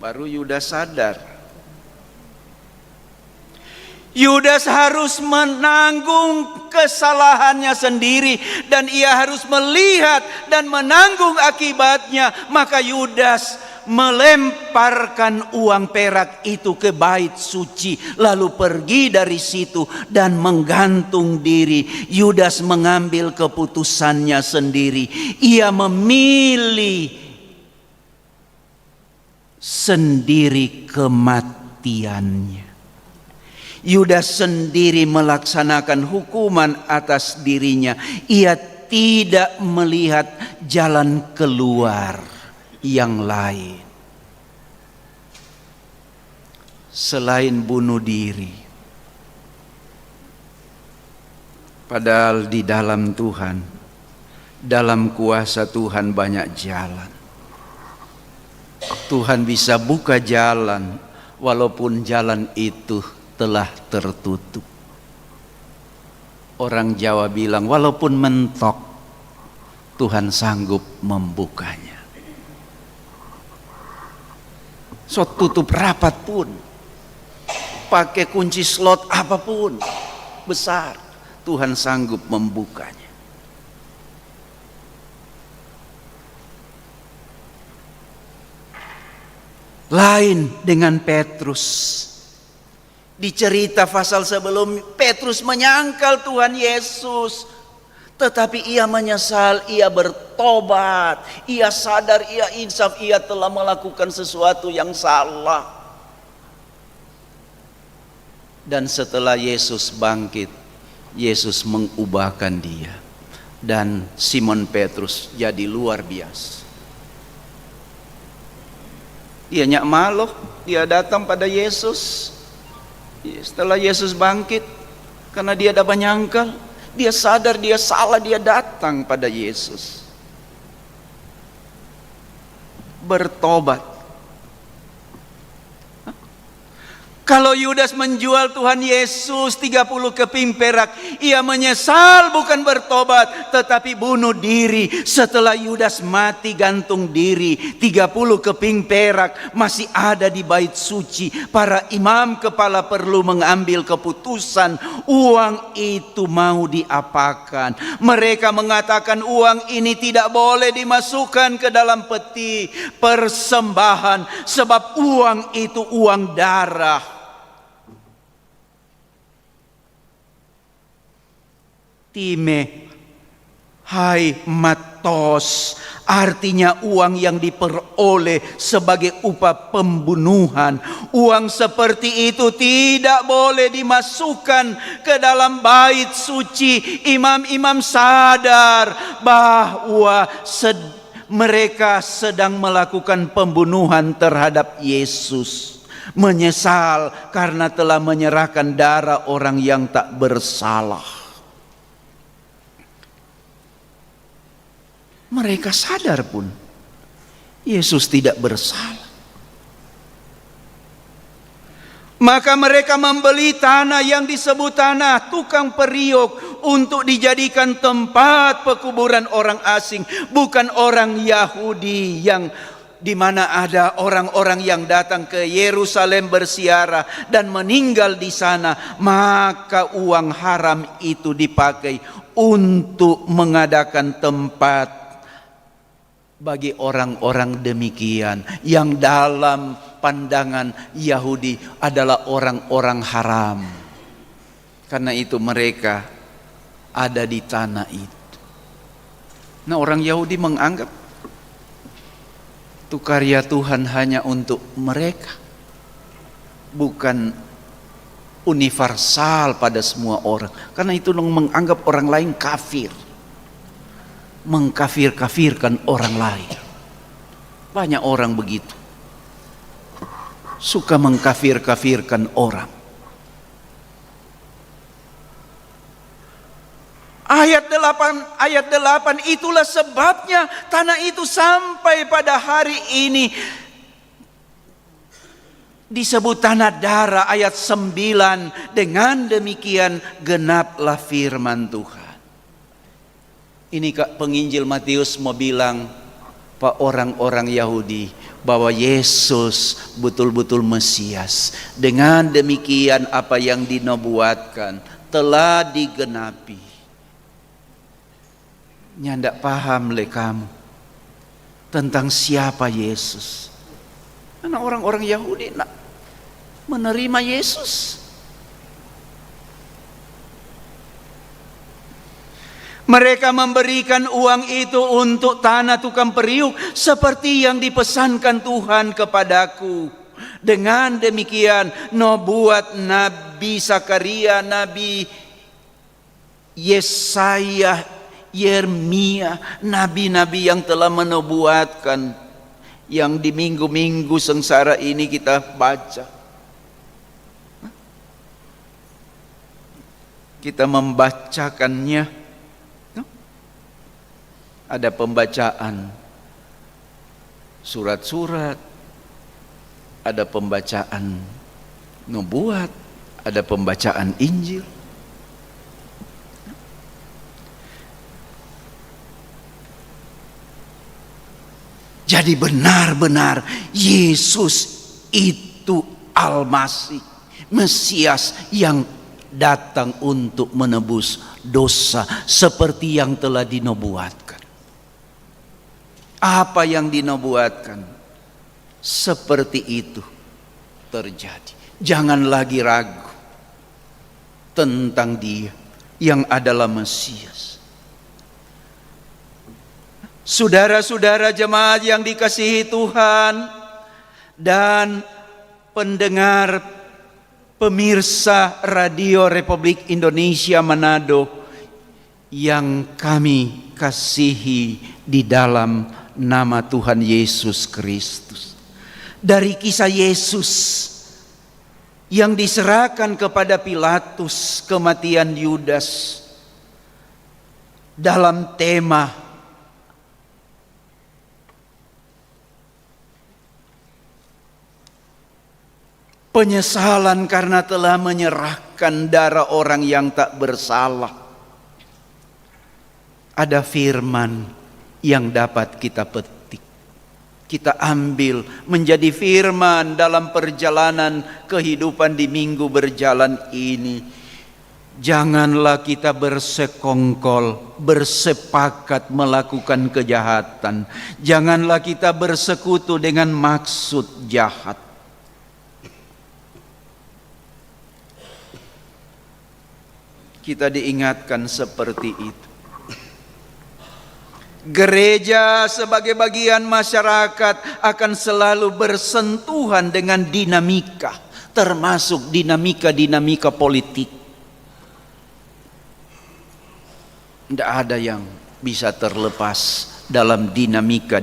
Baru Yudas sadar. Yudas harus menanggung kesalahannya sendiri dan ia harus melihat dan menanggung akibatnya. Maka Yudas melemparkan uang perak itu ke bait suci, lalu pergi dari situ dan menggantung diri. Yudas mengambil keputusannya sendiri. Ia memilih sendiri kematiannya. Yudas sendiri melaksanakan hukuman atas dirinya. Ia tidak melihat jalan keluar yang lain selain bunuh diri. Padahal di dalam Tuhan, dalam kuasa Tuhan banyak jalan. Tuhan bisa buka jalan walaupun jalan itu telah tertutup. Orang Jawa bilang walaupun mentok, Tuhan sanggup membukanya. So tutup rapat pun, pakai kunci slot apapun besar, Tuhan sanggup membukanya. Lain dengan Petrus. Di cerita pasal sebelum, Petrus menyangkal Tuhan Yesus, tetapi ia menyesal, ia bertobat, ia sadar, ia insaf, ia telah melakukan sesuatu yang salah. Dan setelah Yesus bangkit, Yesus mengubahkan dia, dan Simon Petrus jadi luar biasa. Dia nyak malu, dia datang pada Yesus. Setelah Yesus bangkit, karena dia dapat nyangkal, dia sadar dia salah, dia datang pada Yesus, bertobat. Kalau Yudas menjual Tuhan Yesus 30 keping perak, ia menyesal bukan bertobat, tetapi bunuh diri. Setelah Yudas mati gantung diri, 30 keping perak masih ada di bait suci. Para imam kepala perlu mengambil keputusan, uang itu mau diapakan. Mereka mengatakan uang ini tidak boleh dimasukkan ke dalam peti persembahan, sebab uang itu uang darah. Time hai matos, artinya uang yang diperoleh sebagai upah pembunuhan. Uang seperti itu tidak boleh dimasukkan ke dalam bait suci. Imam-imam sadar bahwa mereka sedang melakukan pembunuhan terhadap Yesus. Menyesal karena telah menyerahkan darah orang yang tak bersalah. Mereka sadar pun Yesus tidak bersalah. Maka mereka membeli tanah yang disebut tanah tukang periuk untuk dijadikan tempat pekuburan orang asing, bukan orang Yahudi, yang di mana ada orang-orang yang datang ke Yerusalem berziarah dan meninggal di sana. Maka uang haram itu dipakai untuk mengadakan tempat bagi orang-orang demikian, yang dalam pandangan Yahudi adalah orang-orang haram. Karena itu mereka ada di tanah itu. Nah, orang Yahudi menganggap itu karya Tuhan hanya untuk mereka, bukan universal pada semua orang. Karena itu menganggap orang lain kafir, mengkafir-kafirkan orang lain. Banyak orang begitu, suka mengkafir-kafirkan orang. Ayat 8, itulah sebabnya tanah itu sampai pada hari ini disebut tanah darah. Ayat 9, dengan demikian genaplah firman Tuhan. Ini penginjil Matius mau bilang Pak orang-orang Yahudi bahwa Yesus betul-betul Mesias. Dengan demikian apa yang dinubuatkan telah digenapi. Nyandak paham le kamu tentang siapa Yesus. Karena orang-orang Yahudi nak menerima Yesus. Mereka memberikan uang itu untuk tanah tukang periuk seperti yang dipesankan Tuhan kepadaku. Dengan demikian nubuat Nabi Zakaria, Nabi Yesaya, Yeremia, nabi-nabi yang telah menubuatkan, yang di minggu-minggu sengsara ini kita baca. Kita membacakannya. Ada pembacaan surat-surat, ada pembacaan nubuat, ada pembacaan Injil. Jadi benar-benar Yesus itu Al-Masih, Mesias yang datang untuk menebus dosa seperti yang telah dinubuatkan. Apa yang dinubuatkan seperti itu terjadi. Jangan lagi ragu tentang Dia yang adalah Mesias. Saudara-saudara jemaat yang dikasihi Tuhan dan pendengar pemirsa Radio Republik Indonesia Manado yang kami kasihi di dalam nama Tuhan Yesus Kristus. Dari kisah Yesus yang diserahkan kepada Pilatus, kematian Yudas, dalam tema penyesalan karena telah menyerahkan darah orang yang tak bersalah. Ada firman yang dapat kita petik, kita ambil menjadi firman dalam perjalanan kehidupan di minggu berjalan ini. Janganlah kita bersekongkol, bersepakat melakukan kejahatan. Janganlah kita bersekutu dengan maksud jahat. Kita diingatkan seperti itu. Gereja sebagai bagian masyarakat akan selalu bersentuhan dengan dinamika, termasuk dinamika politik. Tidak ada yang bisa terlepas dalam dinamika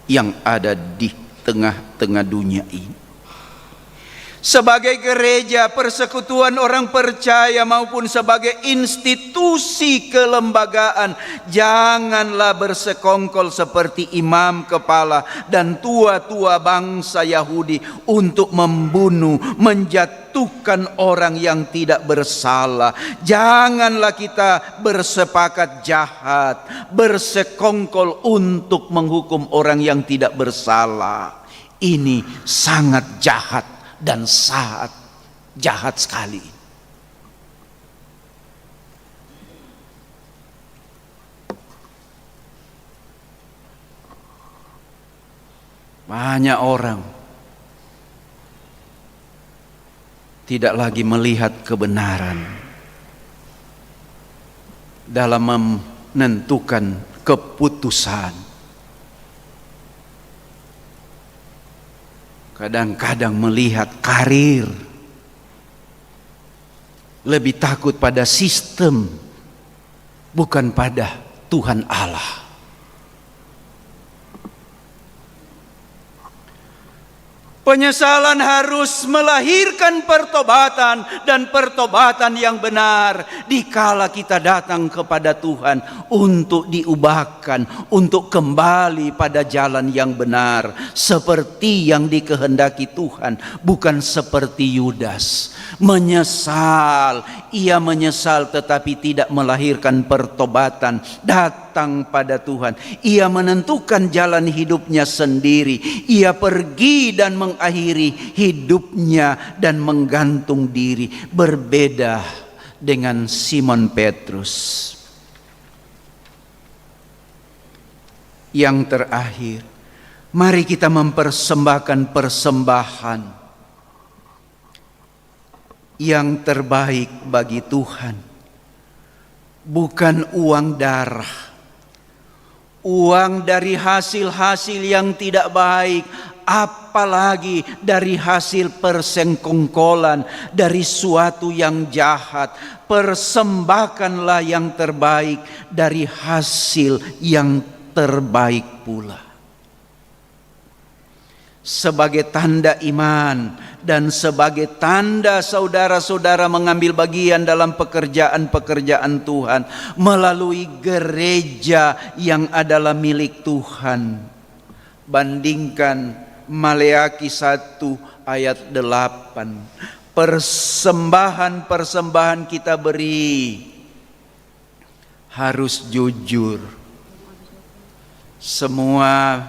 yang ada di tengah-tengah dunia ini. Sebagai gereja, persekutuan orang percaya maupun sebagai institusi kelembagaan, janganlah bersekongkol seperti imam kepala dan tua-tua bangsa Yahudi untuk membunuh, menjatuhkan orang yang tidak bersalah. Janganlah kita bersepakat jahat, bersekongkol untuk menghukum orang yang tidak bersalah. Ini sangat jahat dan sangat jahat sekali. Banyak orang tidak lagi melihat kebenaran dalam menentukan keputusan. Kadang-kadang melihat karir, lebih takut pada sistem, bukan pada Tuhan Allah. Penyesalan harus melahirkan pertobatan, dan pertobatan yang benar dikala kita datang kepada Tuhan untuk diubahkan, untuk kembali pada jalan yang benar seperti yang dikehendaki Tuhan, bukan seperti Yudas menyesal. Ia menyesal tetapi tidak melahirkan pertobatan, datang pada Tuhan. Ia menentukan jalan hidupnya sendiri. Ia pergi dan mengakhiri hidupnya dan menggantung diri. Berbeda dengan Simon Petrus. Yang terakhir, Mari kita mempersembahkan persembahan yang terbaik bagi Tuhan. Bukan uang darah, uang dari hasil-hasil yang tidak baik, apalagi dari hasil persengkongkolan, dari suatu yang jahat. Persembahkanlah yang terbaik dari hasil yang terbaik pula. Sebagai tanda iman dan sebagai tanda saudara-saudara mengambil bagian dalam pekerjaan-pekerjaan Tuhan melalui gereja yang adalah milik Tuhan. Bandingkan Maleakhi 1 ayat 8. Persembahan-persembahan kita beri harus jujur. Semua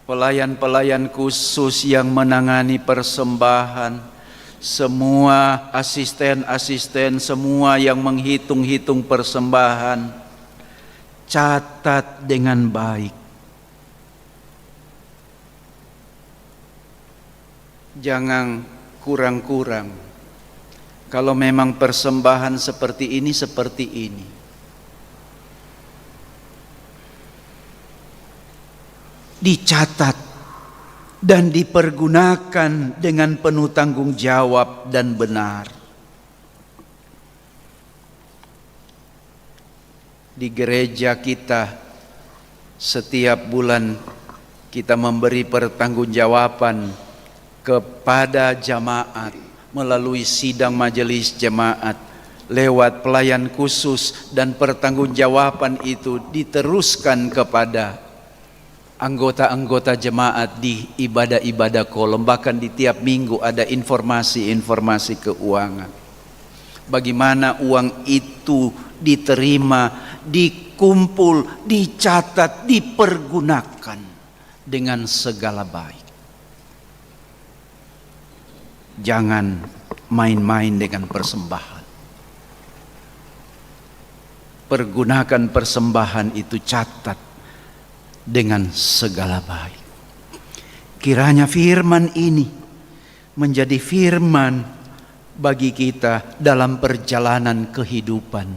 pelayan-pelayan khusus yang menangani persembahan, semua asisten-asisten, semua yang menghitung-hitung persembahan, catat dengan baik. Jangan kurang-kurang. Kalau memang persembahan seperti ini, seperti ini. Dicatat dan dipergunakan dengan penuh tanggung jawab dan benar. Di gereja kita setiap bulan kita memberi pertanggungjawaban kepada jemaat melalui sidang majelis jemaat lewat pelayan khusus, dan pertanggungjawaban itu diteruskan kepada anggota-anggota jemaat di ibadah-ibadah kolom. Bahkan di tiap minggu ada informasi-informasi keuangan. Bagaimana uang itu diterima, dikumpul, dicatat, dipergunakan dengan segala baik. Jangan main-main dengan persembahan. Pergunakan persembahan itu, catat dengan segala baik. Kiranya firman ini menjadi firman bagi kita dalam perjalanan kehidupan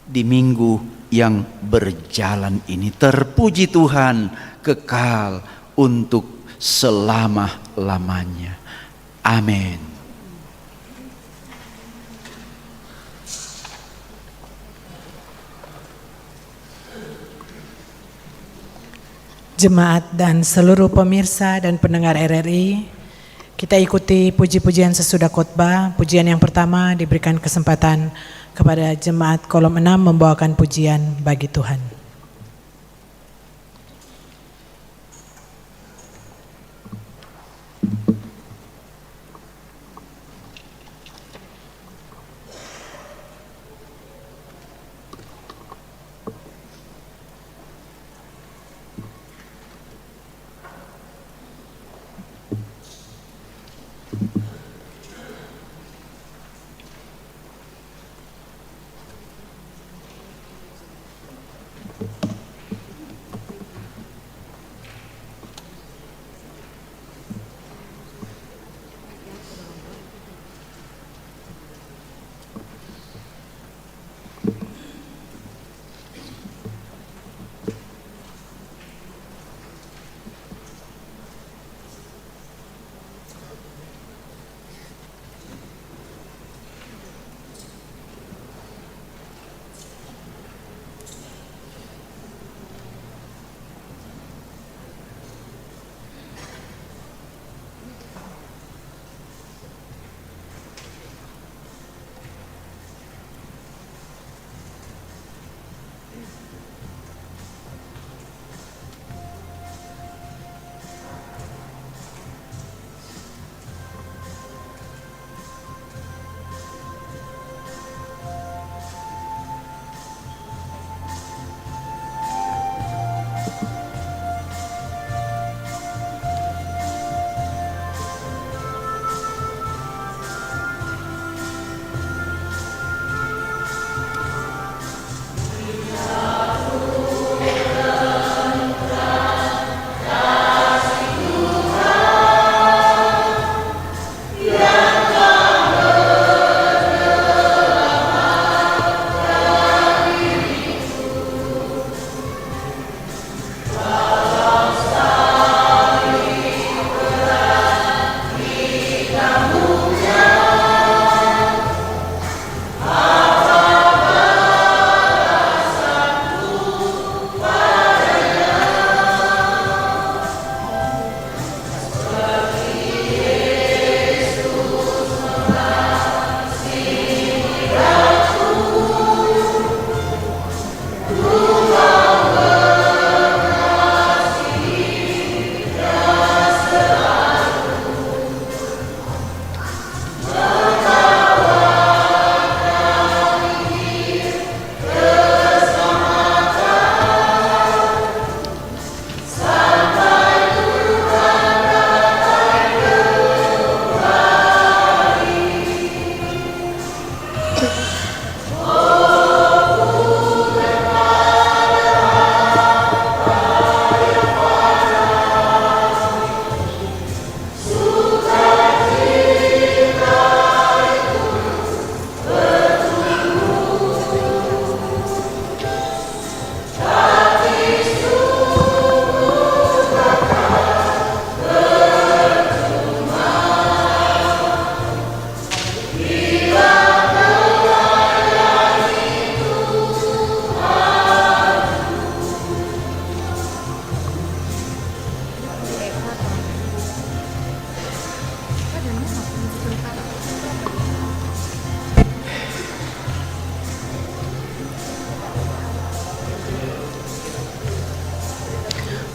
di minggu yang berjalan ini. Terpuji Tuhan kekal untuk selama-lamanya. Amin. Jemaat dan seluruh pemirsa dan pendengar RRI, kita ikuti puji-pujian sesudah khotbah. Pujian yang pertama diberikan kesempatan kepada jemaat kolom 6 membawakan pujian bagi Tuhan.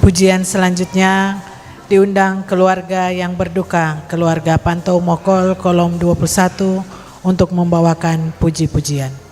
Pujian selanjutnya diundang keluarga yang berduka, keluarga Pantau Mokol, kolom 21, untuk membawakan puji-pujian.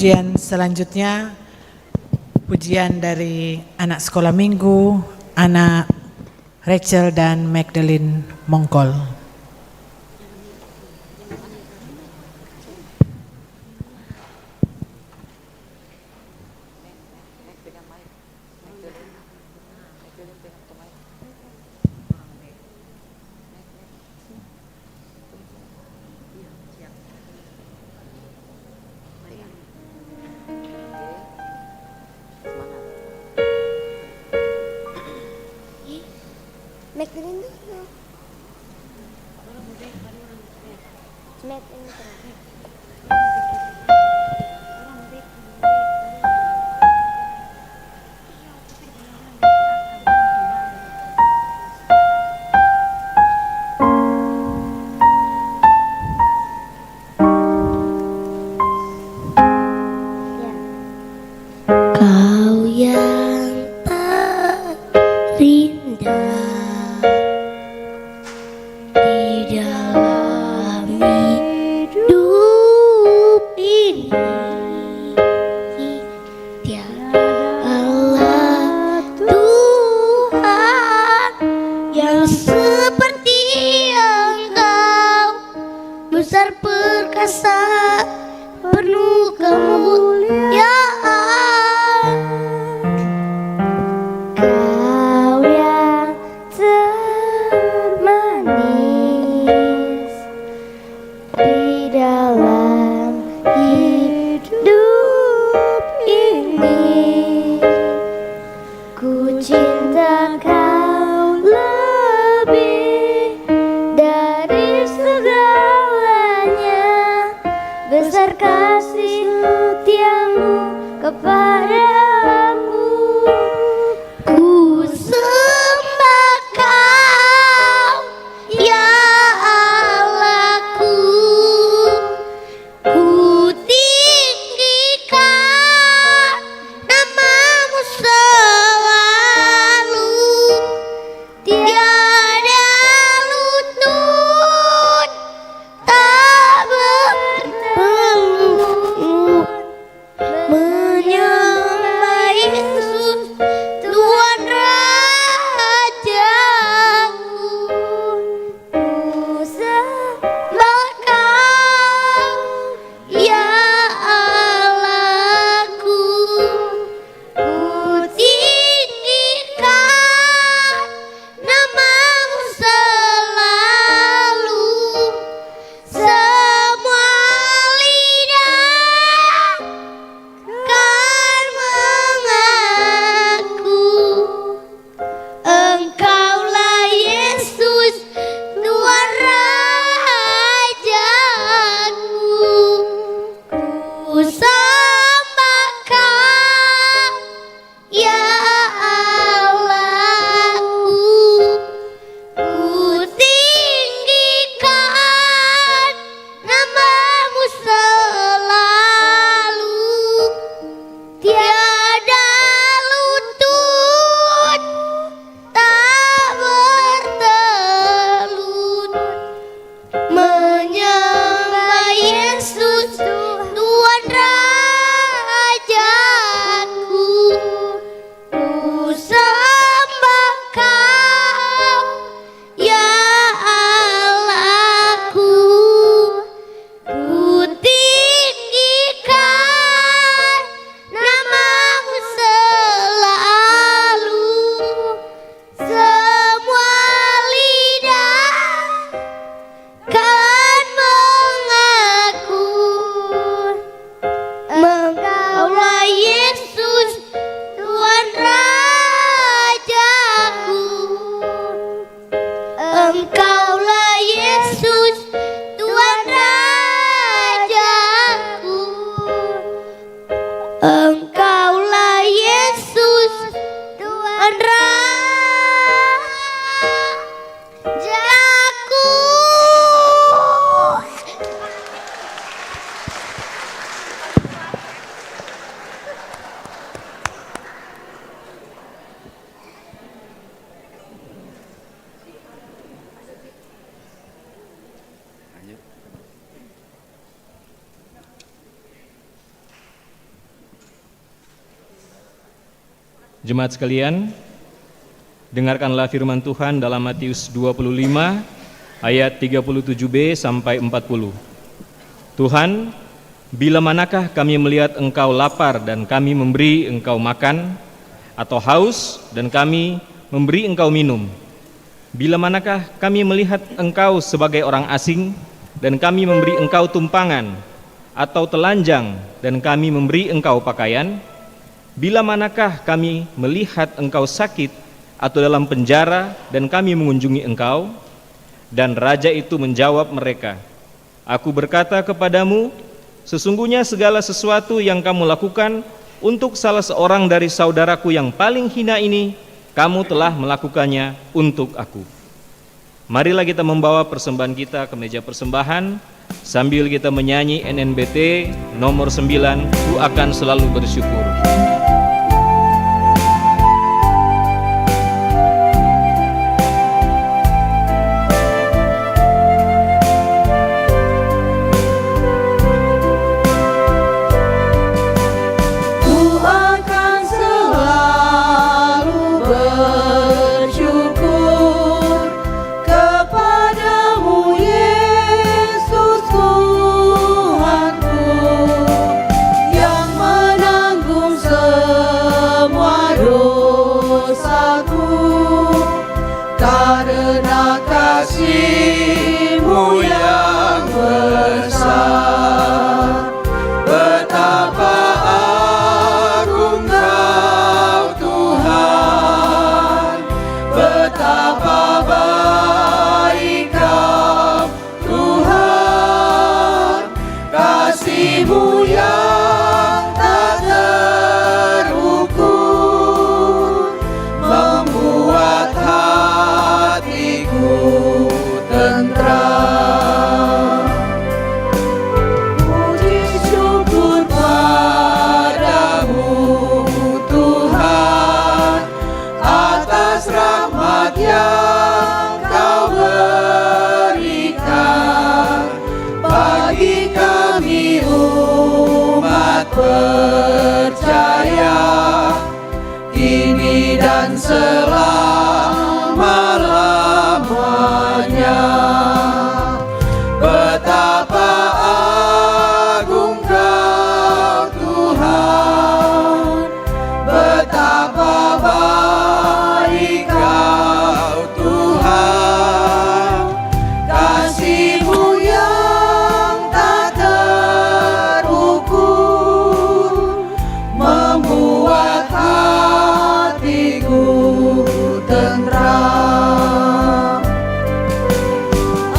pujian selanjutnya, pujian dari anak sekolah minggu, anak Rachel dan Magdalene Mongkol. Magdalene dulu. Magdalene terakhir. Kau yang terindah di dalam hidup ini, tiada Allah Tuhan yang seperti Engkau, besar perkasa, penuh kemuliaan. Kau yang termanis di dalam hidup ini, ku cinta kau lebih dari segalanya, besar kasih setiamu kepadaku. Ku sembah kau, ya Allahku, ku tinggikan namamu selalu, tiada lutut tak bertemu menyembah Jemaat sekalian, dengarkanlah firman Tuhan dalam Matius 25 ayat 37b sampai 40. Tuhan, bila manakah kami melihat engkau lapar dan kami memberi engkau makan, atau haus dan kami memberi engkau minum? Bila manakah kami melihat engkau sebagai orang asing dan kami memberi engkau tumpangan, atau telanjang dan kami memberi engkau pakaian? Bila manakah kami melihat engkau sakit atau dalam penjara dan kami mengunjungi engkau? Dan raja itu menjawab mereka, Aku berkata kepadamu, sesungguhnya segala sesuatu yang kamu lakukan untuk salah seorang dari saudaraku yang paling hina ini, kamu telah melakukannya untuk aku. Marilah kita membawa persembahan kita ke meja persembahan sambil kita menyanyi NNBT nomor 9, Ku akan selalu bersyukur. Kasih-Mu yang besar, betapa agung Kau Tuhan, betapa baik Kau Tuhan, kasih-Mu yang tak terukur, membuat hatiku tentram. Puji syukur padamu Tuhan, atas rahmat yang Kau berikan bagi kami umat percaya, kini dan selama-lamanya. Betapa agung Kau Tuhan, betapa baik Kau Tuhan, kasih-Mu yang tak terukur, membuat hatiku tentram.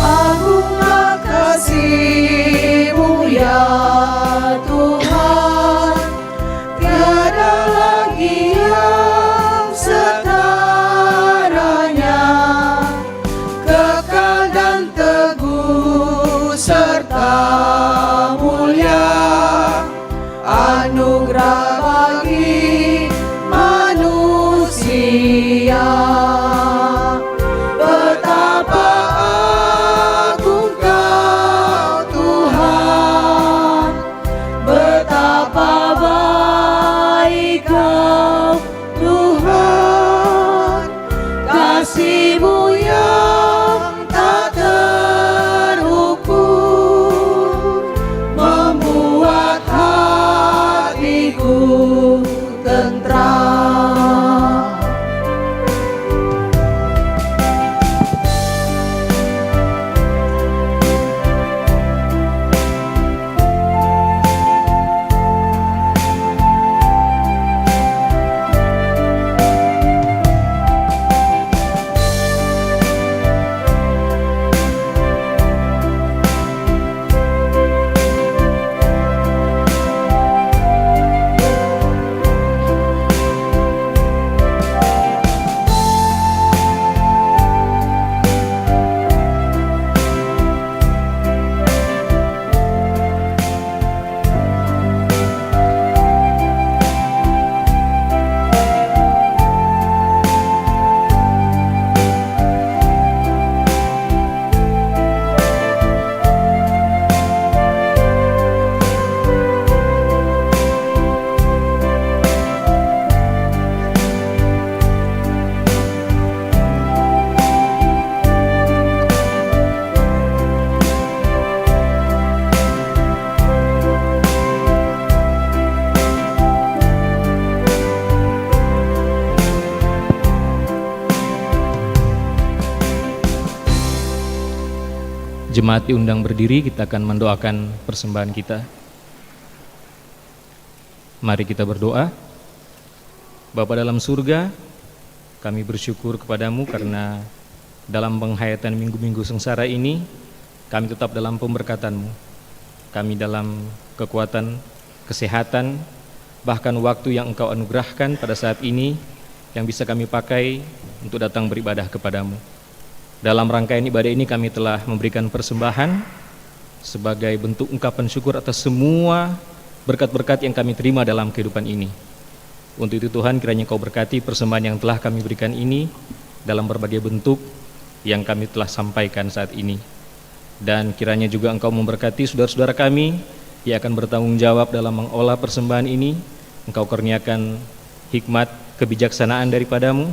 Agunglah kasih-Mu ya Tuhan, tiada lagi yang setaranya, kekal dan teguh serta mulia, anugerah bagi manusia. Betapa agung Kau Tuhan, betapa baik Kau Tuhan, kasih-Mu yang tak terukur, membuat hatiku tentram. Jemaat diundang berdiri, kita akan mendoakan persembahan kita. Mari kita berdoa. Bapa dalam surga, kami bersyukur kepadamu karena dalam penghayatan minggu-minggu sengsara ini, kami tetap dalam pemberkatan-Mu. Kami dalam kekuatan, kesehatan, bahkan waktu yang Engkau anugerahkan pada saat ini yang bisa kami pakai untuk datang beribadah kepadamu. Dalam rangkaian ibadah ini kami telah memberikan persembahan sebagai bentuk ungkapan syukur atas semua berkat-berkat yang kami terima dalam kehidupan ini. Untuk itu Tuhan, kiranya Kau berkati persembahan yang telah kami berikan ini dalam berbagai bentuk yang kami telah sampaikan saat ini. Dan kiranya juga Engkau memberkati saudara-saudara kami yang akan bertanggung jawab dalam mengolah persembahan ini. Engkau kurniakan hikmat, kebijaksanaan daripadamu,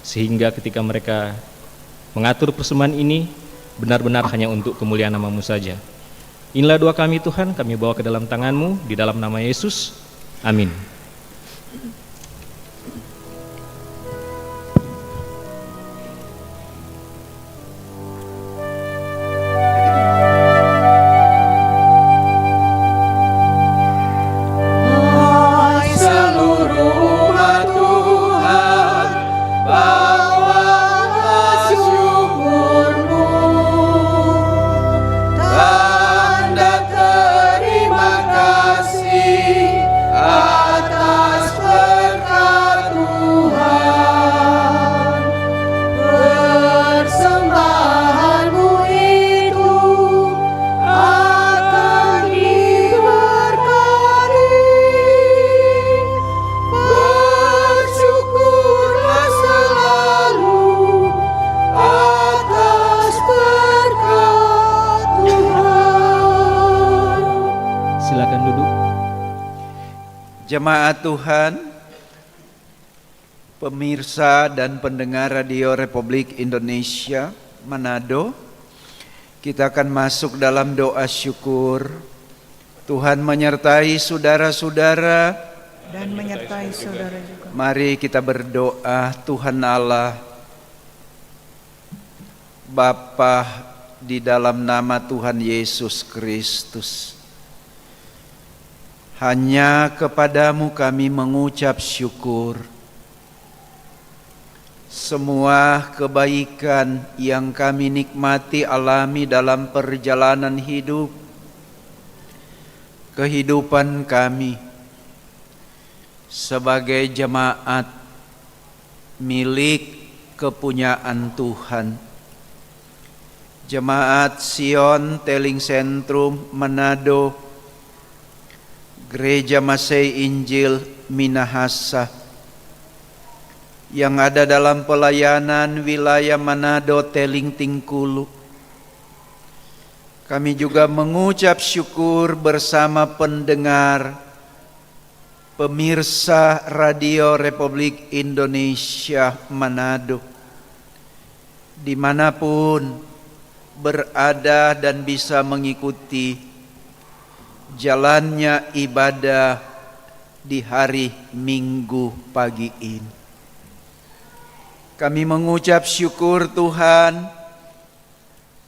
sehingga ketika mereka mengatur persembahan ini benar-benar hanya untuk kemuliaan nama-Mu saja. Inilah doa kami Tuhan, kami bawa ke dalam tangan-Mu, di dalam nama Yesus, amin. Jemaat Tuhan, pemirsa dan pendengar Radio Republik Indonesia Manado, kita akan masuk dalam doa syukur. Tuhan menyertai saudara-saudara Dan menyertai saudara juga. Mari kita berdoa. Tuhan Allah, Bapa, di dalam nama Tuhan Yesus Kristus, hanya kepadamu kami mengucap syukur. Semua kebaikan yang kami nikmati alami dalam perjalanan hidup, kehidupan kami sebagai jemaat milik kepunyaan Tuhan. Jemaat Sion Teling Sentrum Manado, Gereja Masei Injil Minahasa yang ada dalam pelayanan wilayah Manado Teling Tingkulu. Kami juga mengucap syukur bersama pendengar, pemirsa Radio Republik Indonesia Manado, dimanapun berada dan bisa mengikuti jalannya ibadah di hari Minggu pagi ini. Kami mengucap syukur Tuhan,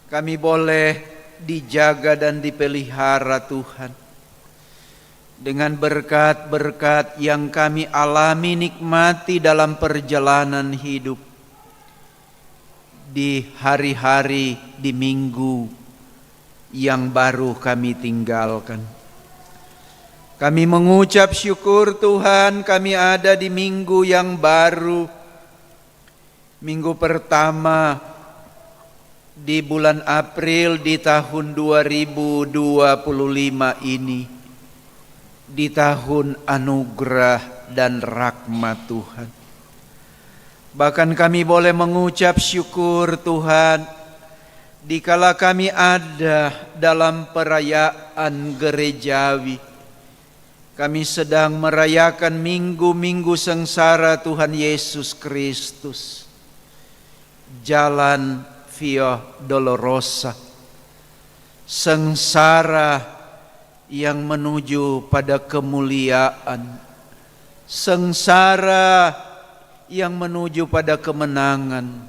kami boleh dijaga dan dipelihara Tuhan, dengan berkat-berkat yang kami alami nikmati dalam perjalanan hidup di hari-hari di minggu yang baru kami tinggalkan. Kami mengucap syukur Tuhan, kami ada di minggu yang baru, minggu pertama di bulan April di tahun 2025 ini, di tahun anugerah dan rahmat Tuhan. Bahkan kami boleh mengucap syukur Tuhan, dikala kami ada dalam perayaan gerejawi, kami sedang merayakan minggu-minggu sengsara Tuhan Yesus Kristus, jalan Via Dolorosa, sengsara yang menuju pada kemuliaan, sengsara yang menuju pada kemenangan,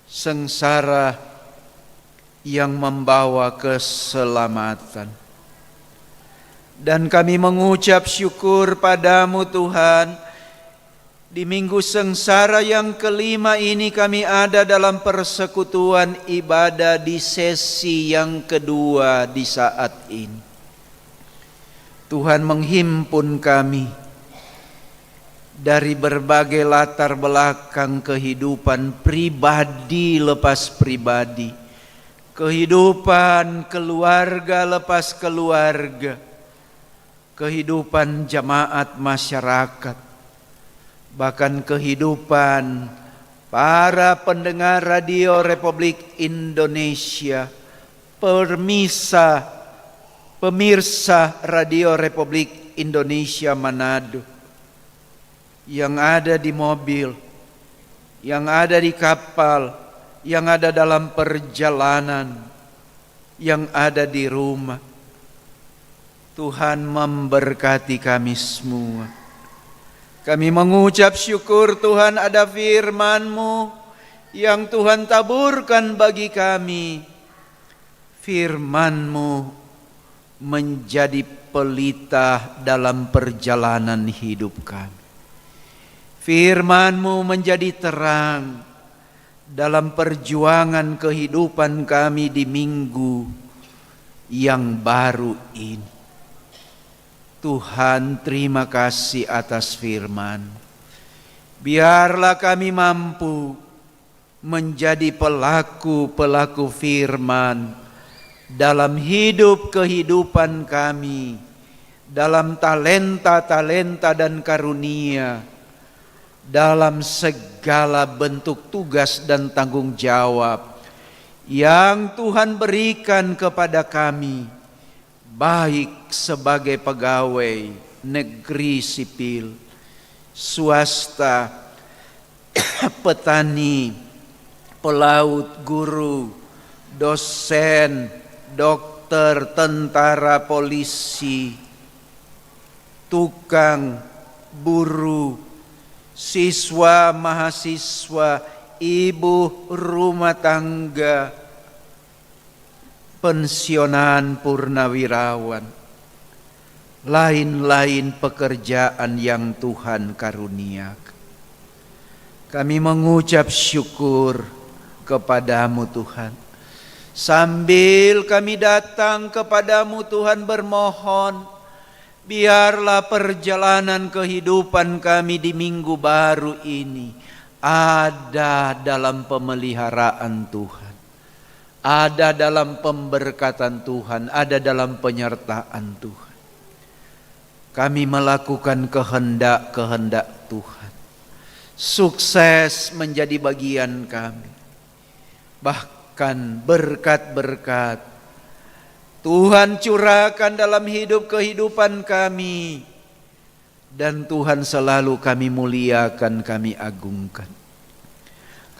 sengsara yang membawa keselamatan. Dan kami mengucap syukur padamu Tuhan, di minggu sengsara yang kelima ini kami ada dalam persekutuan ibadah di sesi yang kedua di saat ini. Tuhan menghimpun kami dari berbagai latar belakang kehidupan pribadi lepas pribadi, kehidupan keluarga lepas keluarga, kehidupan jemaat masyarakat, bahkan kehidupan para pendengar radio Republik Indonesia, pemirsa radio Republik Indonesia Manado, yang ada di mobil, yang ada di kapal, yang ada dalam perjalanan, yang ada di rumah. Tuhan memberkati kami semua. Kami mengucap syukur Tuhan ada firman-Mu yang Tuhan taburkan bagi kami. Firman-Mu menjadi pelita dalam perjalanan hidup kami. Firman-Mu menjadi terang dalam perjuangan kehidupan kami di minggu yang baru ini. Tuhan, terima kasih atas firman. Biarlah kami mampu menjadi pelaku-pelaku firman dalam hidup kehidupan kami, dalam talenta-talenta dan karunia, dalam segala bentuk tugas dan tanggung jawab yang Tuhan berikan kepada kami, baik sebagai pegawai negeri sipil, swasta, petani, pelaut, guru, dosen, dokter, tentara, polisi, tukang, buruh, siswa, mahasiswa, ibu rumah tangga, pensiunan purnawirawan, lain-lain pekerjaan yang Tuhan karuniakan. Kami mengucap syukur kepadamu Tuhan. Sambil kami datang kepadamu Tuhan bermohon, biarlah perjalanan kehidupan kami di minggu baru ini ada dalam pemeliharaan Tuhan, ada dalam pemberkatan Tuhan, ada dalam penyertaan Tuhan. Kami melakukan kehendak-kehendak Tuhan. Sukses menjadi bagian kami. Bahkan berkat-berkat Tuhan curahkan dalam hidup kehidupan kami. Dan Tuhan selalu kami muliakan, kami agungkan.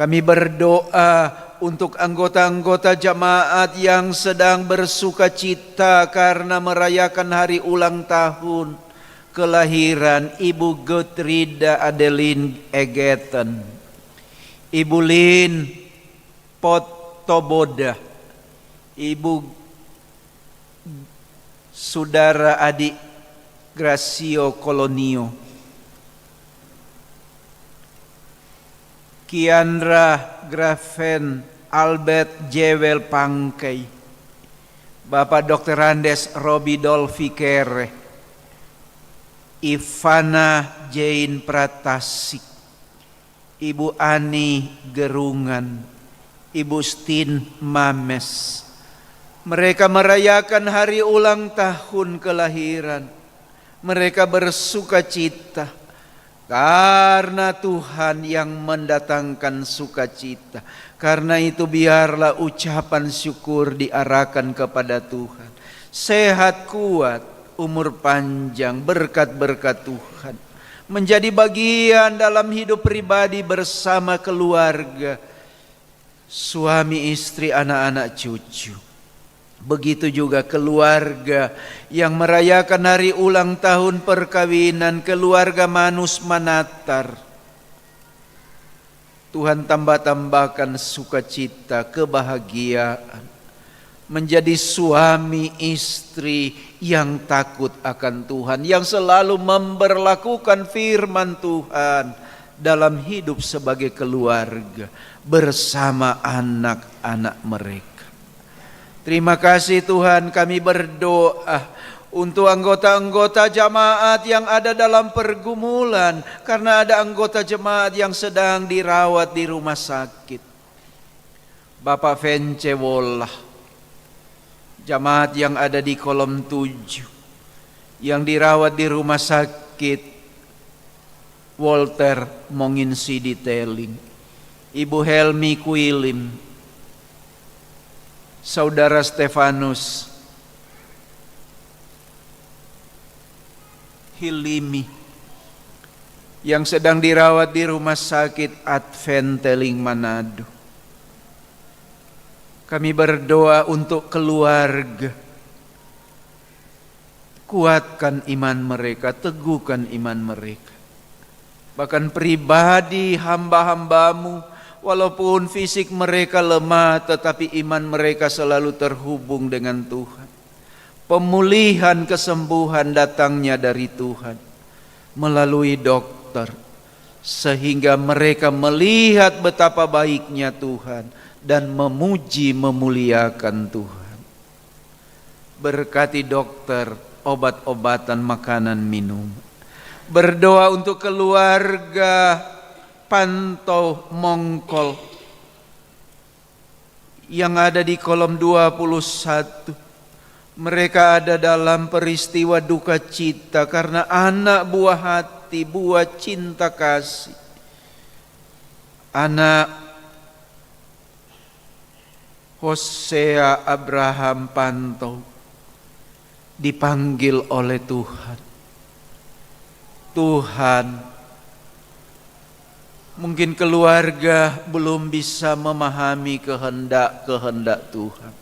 Kami berdoa untuk anggota-anggota jemaat yang sedang bersuka cita karena merayakan hari ulang tahun kelahiran Ibu Gertrida Adeline Egeten, Ibu Lin Potoboda, Ibu Saudara Adik Gracio Kolonio, Kiandra Grafen Albert Jewel Pangkei, Bapak Dr. Andes Robi Dolfi Kere, Ivana Jane Pratasik, Ibu Ani Gerungan, Ibu Stin Mames. Mereka merayakan hari ulang tahun kelahiran. Mereka bersuka cita karena Tuhan yang mendatangkan sukacita. Karena itu biarlah ucapan syukur diarahkan kepada Tuhan. Sehat, kuat, umur panjang, berkat-berkat Tuhan menjadi bagian dalam hidup pribadi bersama keluarga, suami, istri, anak-anak, cucu. Begitu juga keluarga yang merayakan hari ulang tahun perkawinan, keluarga Manus Manatar. Tuhan tambah-tambahkan sukacita, kebahagiaan, menjadi suami istri yang takut akan Tuhan, yang selalu memberlakukan firman Tuhan dalam hidup sebagai keluarga bersama anak-anak mereka. Terima kasih Tuhan, kami berdoa untuk anggota-anggota jemaat yang ada dalam pergumulan, karena ada anggota jemaat yang sedang dirawat di rumah sakit. Bapak Vence Wolah, jemaat yang ada di kolom 7 yang dirawat di rumah sakit Walter Monginsi di Teling, Ibu Helmi Kuilim, Saudara Stefanus Hilimi yang sedang dirawat di rumah sakit Advent Teling Manado. Kami berdoa untuk keluarga, kuatkan iman mereka, teguhkan iman mereka. Bahkan pribadi hamba-hambamu, walaupun fisik mereka lemah, tetapi iman mereka selalu terhubung dengan Tuhan. Pemulihan kesembuhan datangnya dari Tuhan melalui dokter, sehingga mereka melihat betapa baiknya Tuhan dan memuji memuliakan Tuhan. Berkati dokter, obat-obatan, makanan, minum. Berdoa untuk keluarga Pantau Mongkol yang ada di kolom 21. Mereka ada dalam peristiwa duka cita karena anak buah hati, buah cinta kasih. Anak Hosea Abraham Pantau dipanggil oleh Tuhan. Tuhan, mungkin keluarga belum bisa memahami kehendak Tuhan,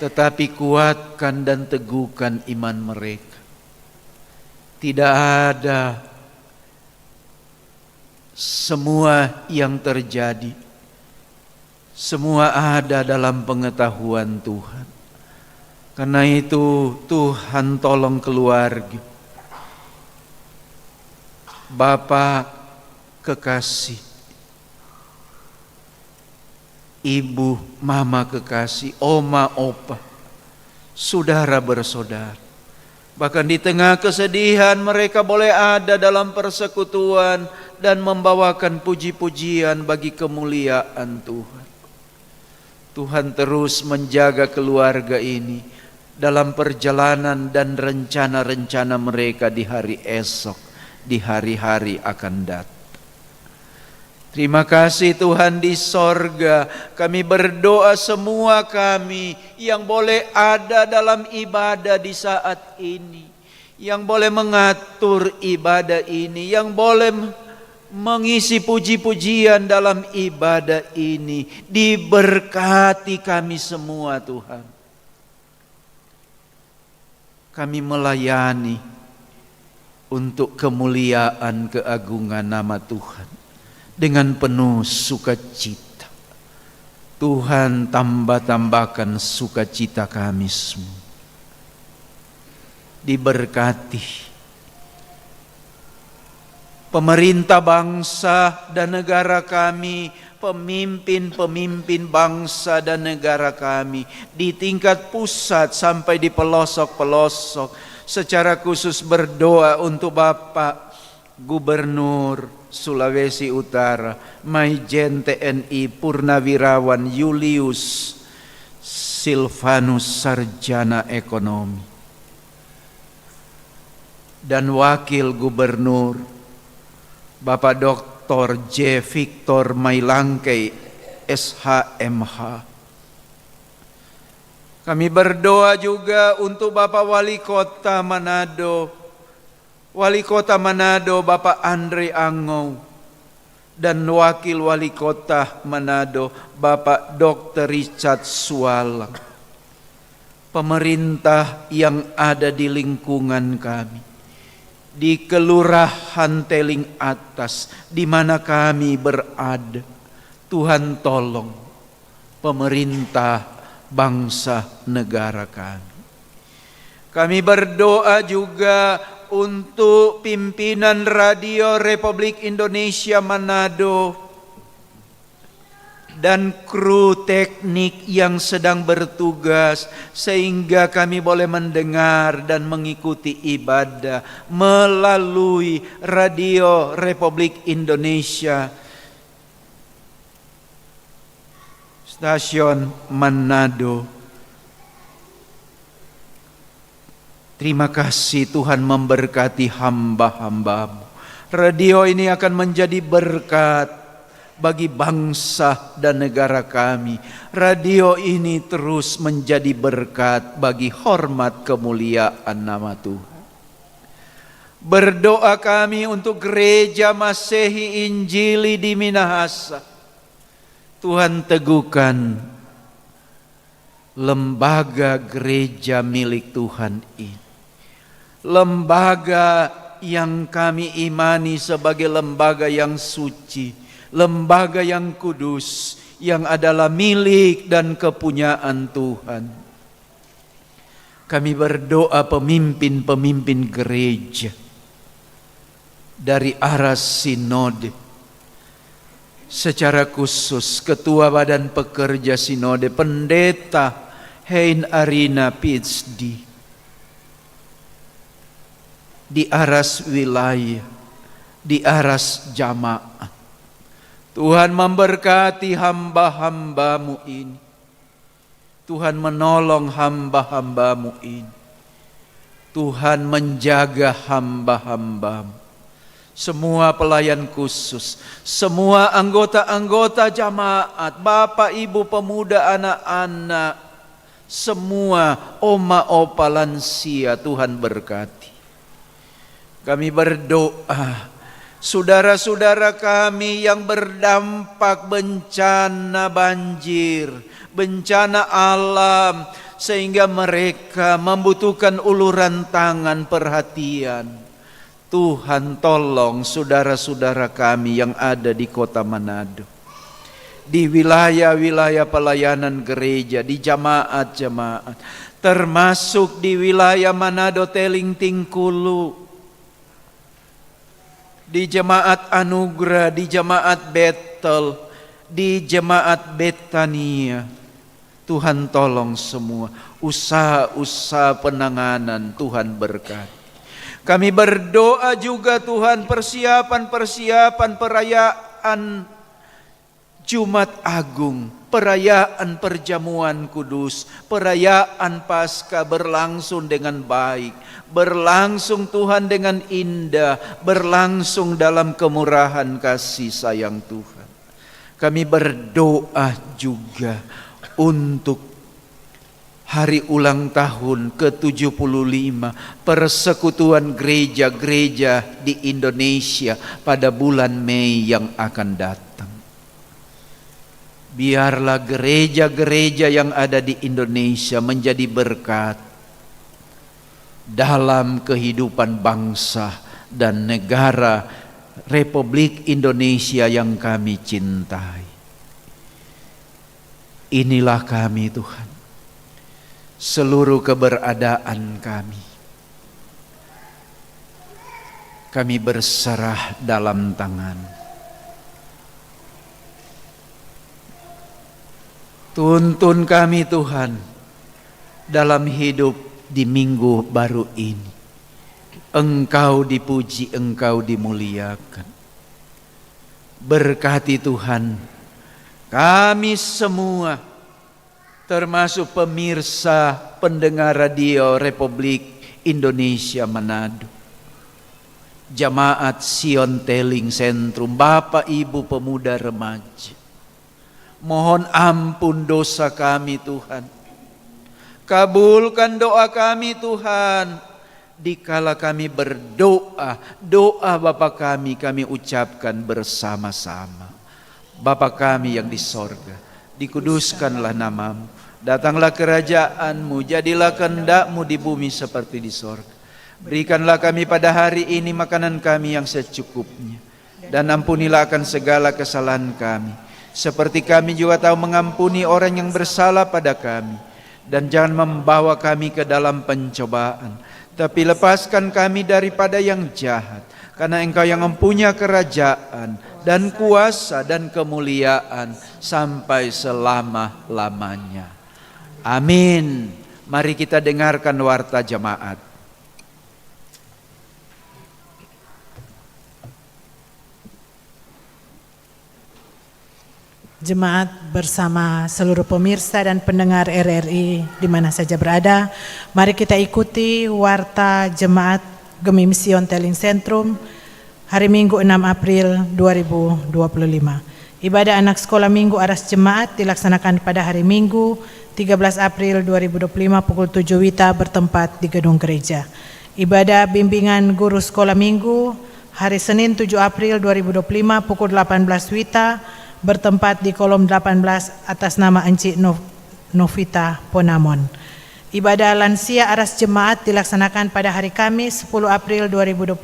tetapi kuatkan dan teguhkan iman mereka. Tidak ada semua yang terjadi, semua ada dalam pengetahuan Tuhan. Karena itu Tuhan tolong keluarga, Bapak kekasih, Ibu, Mama kekasih, Oma, Opa, saudara bersaudara. Bahkan di tengah kesedihan mereka boleh ada dalam persekutuan dan membawakan puji-pujian bagi kemuliaan Tuhan. Tuhan terus menjaga keluarga ini dalam perjalanan dan rencana-rencana mereka di hari esok, di hari-hari akan datang. Terima kasih Tuhan di sorga. Kami berdoa semua kami yang boleh ada dalam ibadah di saat ini, yang boleh mengatur ibadah ini, yang boleh mengisi puji-pujian dalam ibadah ini. Diberkati kami semua Tuhan. Kami melayani untuk kemuliaan keagungan nama Tuhan dengan penuh sukacita. Tuhan tambah-tambahkan sukacita kami semua. Diberkati pemerintah bangsa dan negara kami, pemimpin-pemimpin bangsa dan negara kami di tingkat pusat sampai di pelosok-pelosok. Secara khusus berdoa untuk Bapak Gubernur Sulawesi Utara, Maijen TNI Purnawirawan Julius Silvanus Sarjana Ekonomi, dan Wakil Gubernur Bapak Dr. J. Victor Mailangkei SHMH. Kami berdoa juga untuk Bapak Wali Kota Manado, Wali Kota Manado Bapak Andre Angou, dan Wakil Wali Kota Manado Bapak Dr. Richard Sualang. Pemerintah yang ada di lingkungan kami, di Kelurahan Teling Atas, di mana kami berada, Tuhan tolong pemerintah bangsa negara kami. Kami berdoa juga untuk pimpinan Radio Republik Indonesia Manado dan kru teknik yang sedang bertugas, sehingga kami boleh mendengar dan mengikuti ibadah melalui Radio Republik Indonesia Stasiun Manado. Terima kasih Tuhan memberkati hamba-hamba-Mu. Radio ini akan menjadi berkat bagi bangsa dan negara kami. Radio ini terus menjadi berkat bagi hormat kemuliaan nama Tuhan. Berdoa kami untuk Gereja Masehi Injili di Minahasa. Tuhan teguhkan lembaga gereja milik Tuhan ini. Lembaga yang kami imani sebagai lembaga yang suci, lembaga yang kudus, yang adalah milik dan kepunyaan Tuhan. Kami berdoa pemimpin-pemimpin gereja dari arah sinode, secara khusus Ketua Badan Pekerja Sinode Pendeta Hein Arina PhD, di aras wilayah, di aras jamaah. Tuhan memberkati hamba-hamba-Mu ini. Tuhan menolong hamba-hamba-Mu ini. Tuhan menjaga hamba-hamba-Mu. Semua pelayan khusus, semua anggota-anggota jamaat, Bapak, Ibu, pemuda, anak-anak, semua oma, opa, lansia, Tuhan berkati. Kami berdoa, saudara-saudara kami yang berdampak bencana banjir, bencana alam, sehingga mereka membutuhkan uluran tangan perhatian. Tuhan tolong saudara-saudara kami yang ada di kota Manado, di wilayah-wilayah pelayanan gereja, di jemaat-jemaat, termasuk di wilayah Manado Teling Tingkulu, di jemaat Anugerah, di jemaat Betel, di jemaat Betania. Tuhan tolong semua usaha-usaha penanganan, Tuhan berkati. Kami berdoa juga Tuhan persiapan-persiapan perayaan Jumat Agung, perayaan perjamuan kudus, perayaan Paskah berlangsung dengan baik, berlangsung Tuhan dengan indah, berlangsung dalam kemurahan kasih sayang Tuhan. Kami berdoa juga untuk hari ulang tahun ke-75 Persekutuan Gereja-Gereja di Indonesia pada bulan Mei yang akan datang. Biarlah gereja-gereja yang ada di Indonesia menjadi berkat dalam kehidupan bangsa dan negara Republik Indonesia yang kami cintai. Inilah kami Tuhan, seluruh keberadaan kami berserah dalam tangan. Tuntun kami Tuhan dalam hidup di minggu baru ini. Engkau dipuji, Engkau dimuliakan. Berkati Tuhan kami semua, termasuk pemirsa pendengar radio Republik Indonesia Manado, Jemaat Sion Teling Sentrum, Bapak Ibu pemuda remaja. Mohon ampun dosa kami Tuhan. Kabulkan doa kami Tuhan. Dikala kami berdoa, doa Bapa kami ucapkan bersama-sama. Bapa kami yang di sorga, dikuduskanlah namamu. Datanglah kerajaan-Mu, jadilah kehendak-Mu di bumi seperti di sorga. Berikanlah kami pada hari ini makanan kami yang secukupnya. Dan ampunilah akan segala kesalahan kami, Seperti kami juga tahu mengampuni orang yang bersalah pada kami. Dan jangan membawa kami ke dalam pencobaan, tapi lepaskan kami daripada yang jahat. Karena Engkau yang mempunyai kerajaan dan kuasa dan kemuliaan sampai selama-lamanya. Amin. Mari kita dengarkan warta jemaat. Jemaat bersama seluruh pemirsa dan pendengar RRI di mana saja berada, mari kita ikuti warta jemaat Gemim Sion Teling Sentrum hari Minggu 6 April 2025. Ibadah anak sekolah minggu aras jemaat dilaksanakan pada hari Minggu 13 April 2025 pukul 7 WITA bertempat di gedung gereja. Ibadah bimbingan guru sekolah minggu hari Senin 7 April 2025 pukul 18 WITA bertempat di kolom 18 atas nama Encik Novita Ponamon. Ibadah lansia aras jemaat dilaksanakan pada hari Kamis 10 April 2025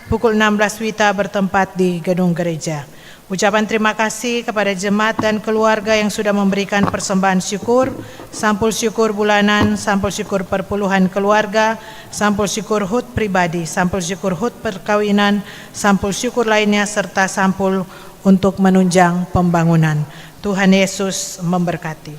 pukul 16 WITA bertempat di gedung gereja. Ucapan terima kasih kepada jemaat dan keluarga yang sudah memberikan persembahan syukur, sampul syukur bulanan, sampul syukur perpuluhan keluarga, sampul syukur HUT pribadi, sampul syukur HUT perkawinan, sampul syukur lainnya serta sampul untuk menunjang pembangunan. Tuhan Yesus memberkati.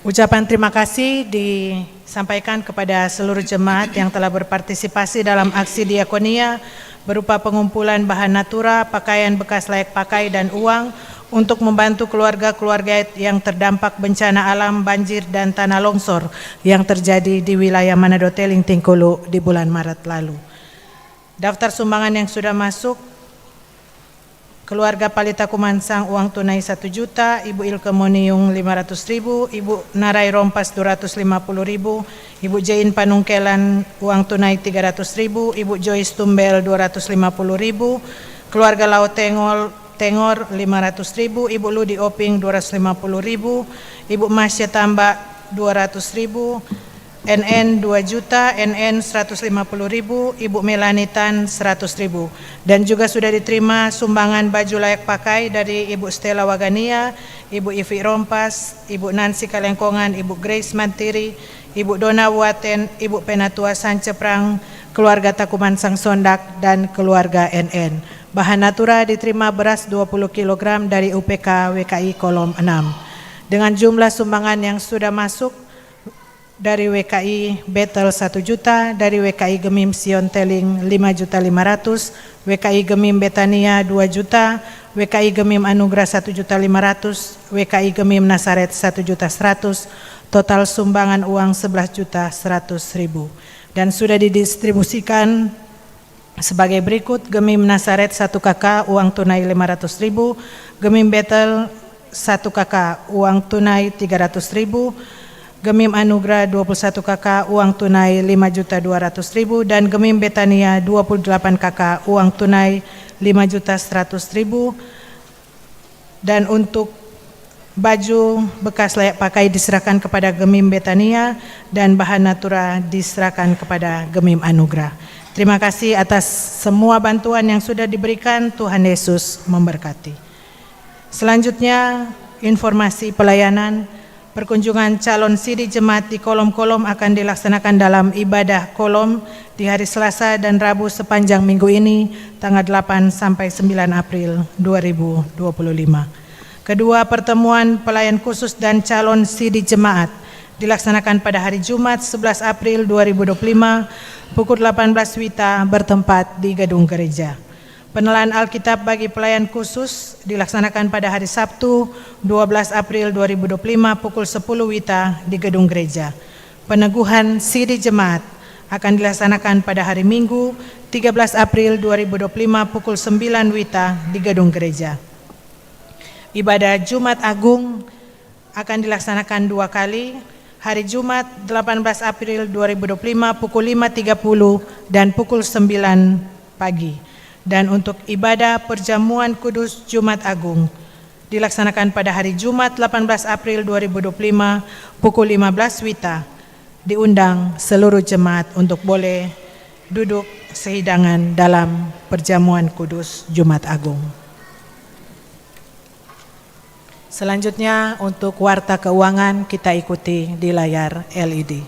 Ucapan terima kasih disampaikan kepada seluruh jemaat yang telah berpartisipasi dalam aksi diakonia berupa pengumpulan bahan natura, pakaian bekas layak pakai dan uang untuk membantu keluarga-keluarga yang terdampak bencana alam, banjir dan tanah longsor yang terjadi di wilayah Manado Teling Tingkulu di bulan Maret lalu. Daftar sumbangan yang sudah masuk: keluarga Palita Kumansang uang tunai 1 juta, Ibu Ilke Moniung 500.000, Ibu Narai Rompas 250.000, Ibu Jain Panungkelan uang tunai 300.000, Ibu Joyce Tumbel 250.000, keluarga Lao Tengor 500.000, Ibu Ludi Oping 250.000, Ibu Masya Tambak 200.000, NN 2 juta, NN 150.000, Ibu Melani Tan 100.000. Dan juga sudah diterima sumbangan baju layak pakai dari Ibu Stella Wagania, Ibu Ivi Rompas, Ibu Nancy Kalengkongan, Ibu Grace Mantiri, Ibu Dona Waten, Ibu Penatua Sanceprang, keluarga Takuman Sang Sondak, dan keluarga NN. Bahan natura diterima beras 20 kg dari UPK WKI Kolom 6. Dengan jumlah sumbangan yang sudah masuk dari WKI Betel 1 juta, dari WKI Gemim Sion Teling 5.500.000, WKI Gemim Betania 2 juta, WKI Gemim Anugerah 1.500.000, WKI Gemim Nasaret 1.100.000, total sumbangan uang 11.100.000 dan sudah didistribusikan sebagai berikut: Gemim Nasaret 1 KK uang tunai 500.000, Gemim Betel 1 KK uang tunai 300.000, Gemim Anugerah 21 KK uang tunai 5.200.000 dan Gemim Betania 28 KK uang tunai 5.100.000. Dan untuk baju bekas layak pakai diserahkan kepada Gemim Betania dan bahan natura diserahkan kepada Gemim Anugerah. Terima kasih atas semua bantuan yang sudah diberikan. Tuhan Yesus memberkati. Selanjutnya informasi pelayanan. Perkunjungan calon sidi jemaat di kolom-kolom akan dilaksanakan dalam ibadah kolom di hari Selasa dan Rabu sepanjang minggu ini, tanggal 8 sampai 9 April 2025. Kedua pertemuan pelayan khusus dan calon sidi jemaat dilaksanakan pada hari Jumat 11 April 2025 pukul 18 WITA bertempat di gedung gereja. Penelaan Alkitab bagi pelayan khusus dilaksanakan pada hari Sabtu 12 April 2025 pukul 10 WITA di gedung gereja. Peneguhan sidi jemaat akan dilaksanakan pada hari Minggu 13 April 2025 pukul 9 WITA di gedung gereja. Ibadah Jumat Agung akan dilaksanakan 2 kali, hari Jumat 18 April 2025 pukul 5.30 dan pukul 9 pagi. Dan untuk ibadah perjamuan kudus Jumat Agung dilaksanakan pada hari Jumat 18 April 2025 pukul 15 WITA. Diundang seluruh jemaat untuk boleh duduk sehidangan dalam perjamuan kudus Jumat Agung. Selanjutnya untuk warta keuangan kita ikuti di layar LED.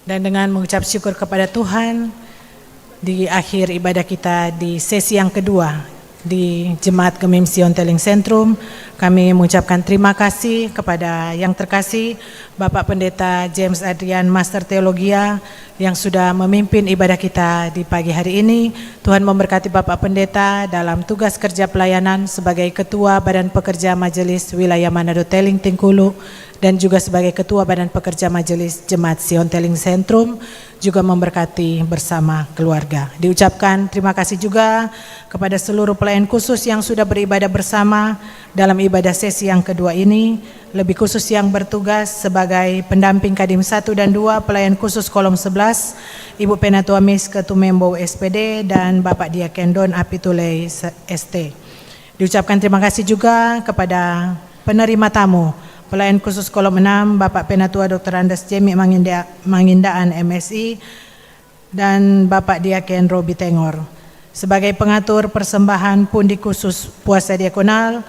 Dan dengan mengucap syukur kepada Tuhan, di akhir ibadah kita di sesi yang kedua di Jemaat Gemim Sion Teling Sentrum, kami mengucapkan terima kasih kepada yang terkasih Bapak Pendeta James Adrian Master Teologia yang sudah memimpin ibadah kita di pagi hari ini. Tuhan memberkati Bapak Pendeta dalam tugas kerja pelayanan sebagai Ketua Badan Pekerja Majelis Wilayah Manado Teling Tingkulu dan juga sebagai Ketua Badan Pekerja Majelis Jemaat Sion Teling Sentrum, juga memberkati bersama keluarga. Diucapkan terima kasih juga kepada seluruh pelayan khusus yang sudah beribadah bersama dalam ibadah sesi yang kedua ini, lebih khusus yang bertugas sebagai pendamping Kadim 1 dan 2 pelayan khusus kolom 11, Ibu Penatua Mis Ketumembo SPD dan Bapak Diaken Don Apitulei ST. Diucapkan terima kasih juga kepada penerima tamu pelayan khusus kolom 6, Bapak Penatua Dr. Andes Jemi Mangindaan MSI dan Bapak Diaken Robi Tengor. Sebagai pengatur persembahan pundi khusus puasa diakonal,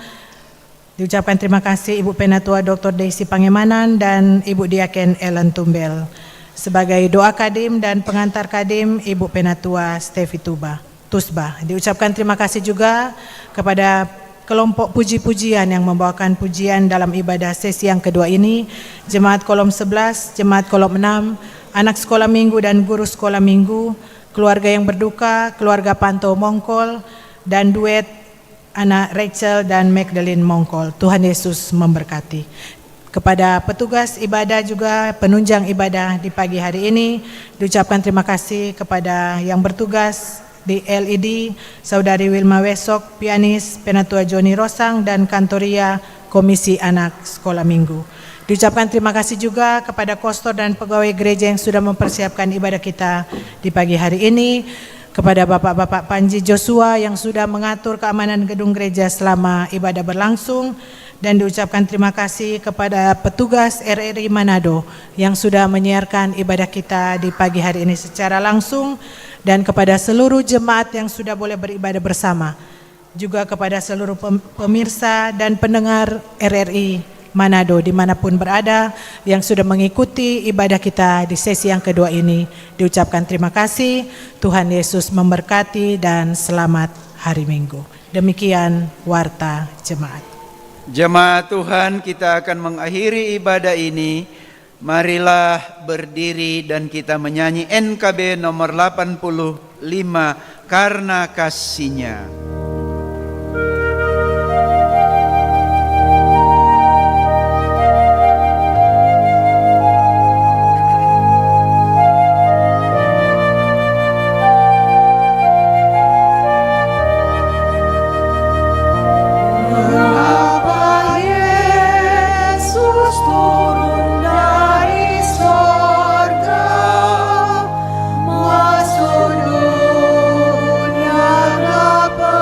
diucapkan terima kasih Ibu Penatua Dr. Daisy Pangemanan dan Ibu Diaken Ellen Tumbel. Sebagai doa kadim dan pengantar kadim, Ibu Penatua Stevi Tusba. Diucapkan terima kasih juga kepada kelompok puji-pujian yang membawakan pujian dalam ibadah sesi yang kedua ini, Jemaat Kolom 11, Jemaat Kolom 6, anak sekolah minggu dan guru sekolah minggu, keluarga yang berduka, keluarga Panto Mongkol, dan duet anak Rachel dan Magdalene Mongkol. Tuhan Yesus memberkati. Kepada petugas ibadah juga penunjang ibadah di pagi hari ini, diucapkan terima kasih kepada yang bertugas di LED, Saudari Wilma Wesok, pianis, Penatua Joni Rosang, dan Kantoria Komisi Anak Sekolah Minggu. Diucapkan terima kasih juga kepada kostor dan pegawai gereja yang sudah mempersiapkan ibadah kita di pagi hari ini, kepada Bapak-Bapak Panji Joshua yang sudah mengatur keamanan gedung gereja selama ibadah berlangsung, dan diucapkan terima kasih kepada petugas RRI Manado yang sudah menyiarkan ibadah kita di pagi hari ini secara langsung, dan kepada seluruh jemaat yang sudah boleh beribadah bersama, juga kepada seluruh pemirsa dan pendengar RRI Manado dimanapun berada yang sudah mengikuti ibadah kita di sesi yang kedua ini. Diucapkan terima kasih, Tuhan Yesus memberkati dan selamat hari Minggu. Demikian warta jemaat. Jemaat Tuhan, kita akan mengakhiri ibadah ini. Marilah berdiri dan kita menyanyi NKB nomor 85, Karena Kasih-Nya. Masuk dunia gelap.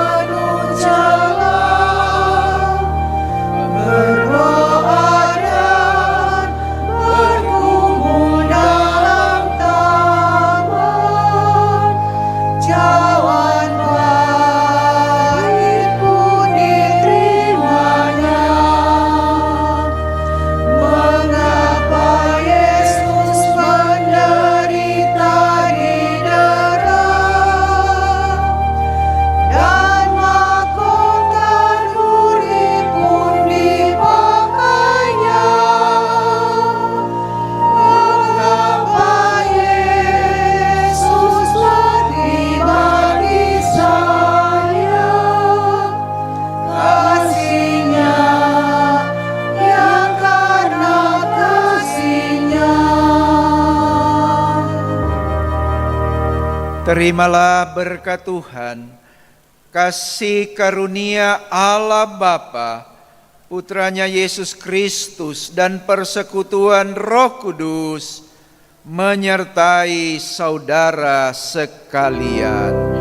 Terimalah berkat Tuhan, kasih karunia Allah Bapa, Putranya Yesus Kristus, dan persekutuan Roh Kudus menyertai saudara sekalian.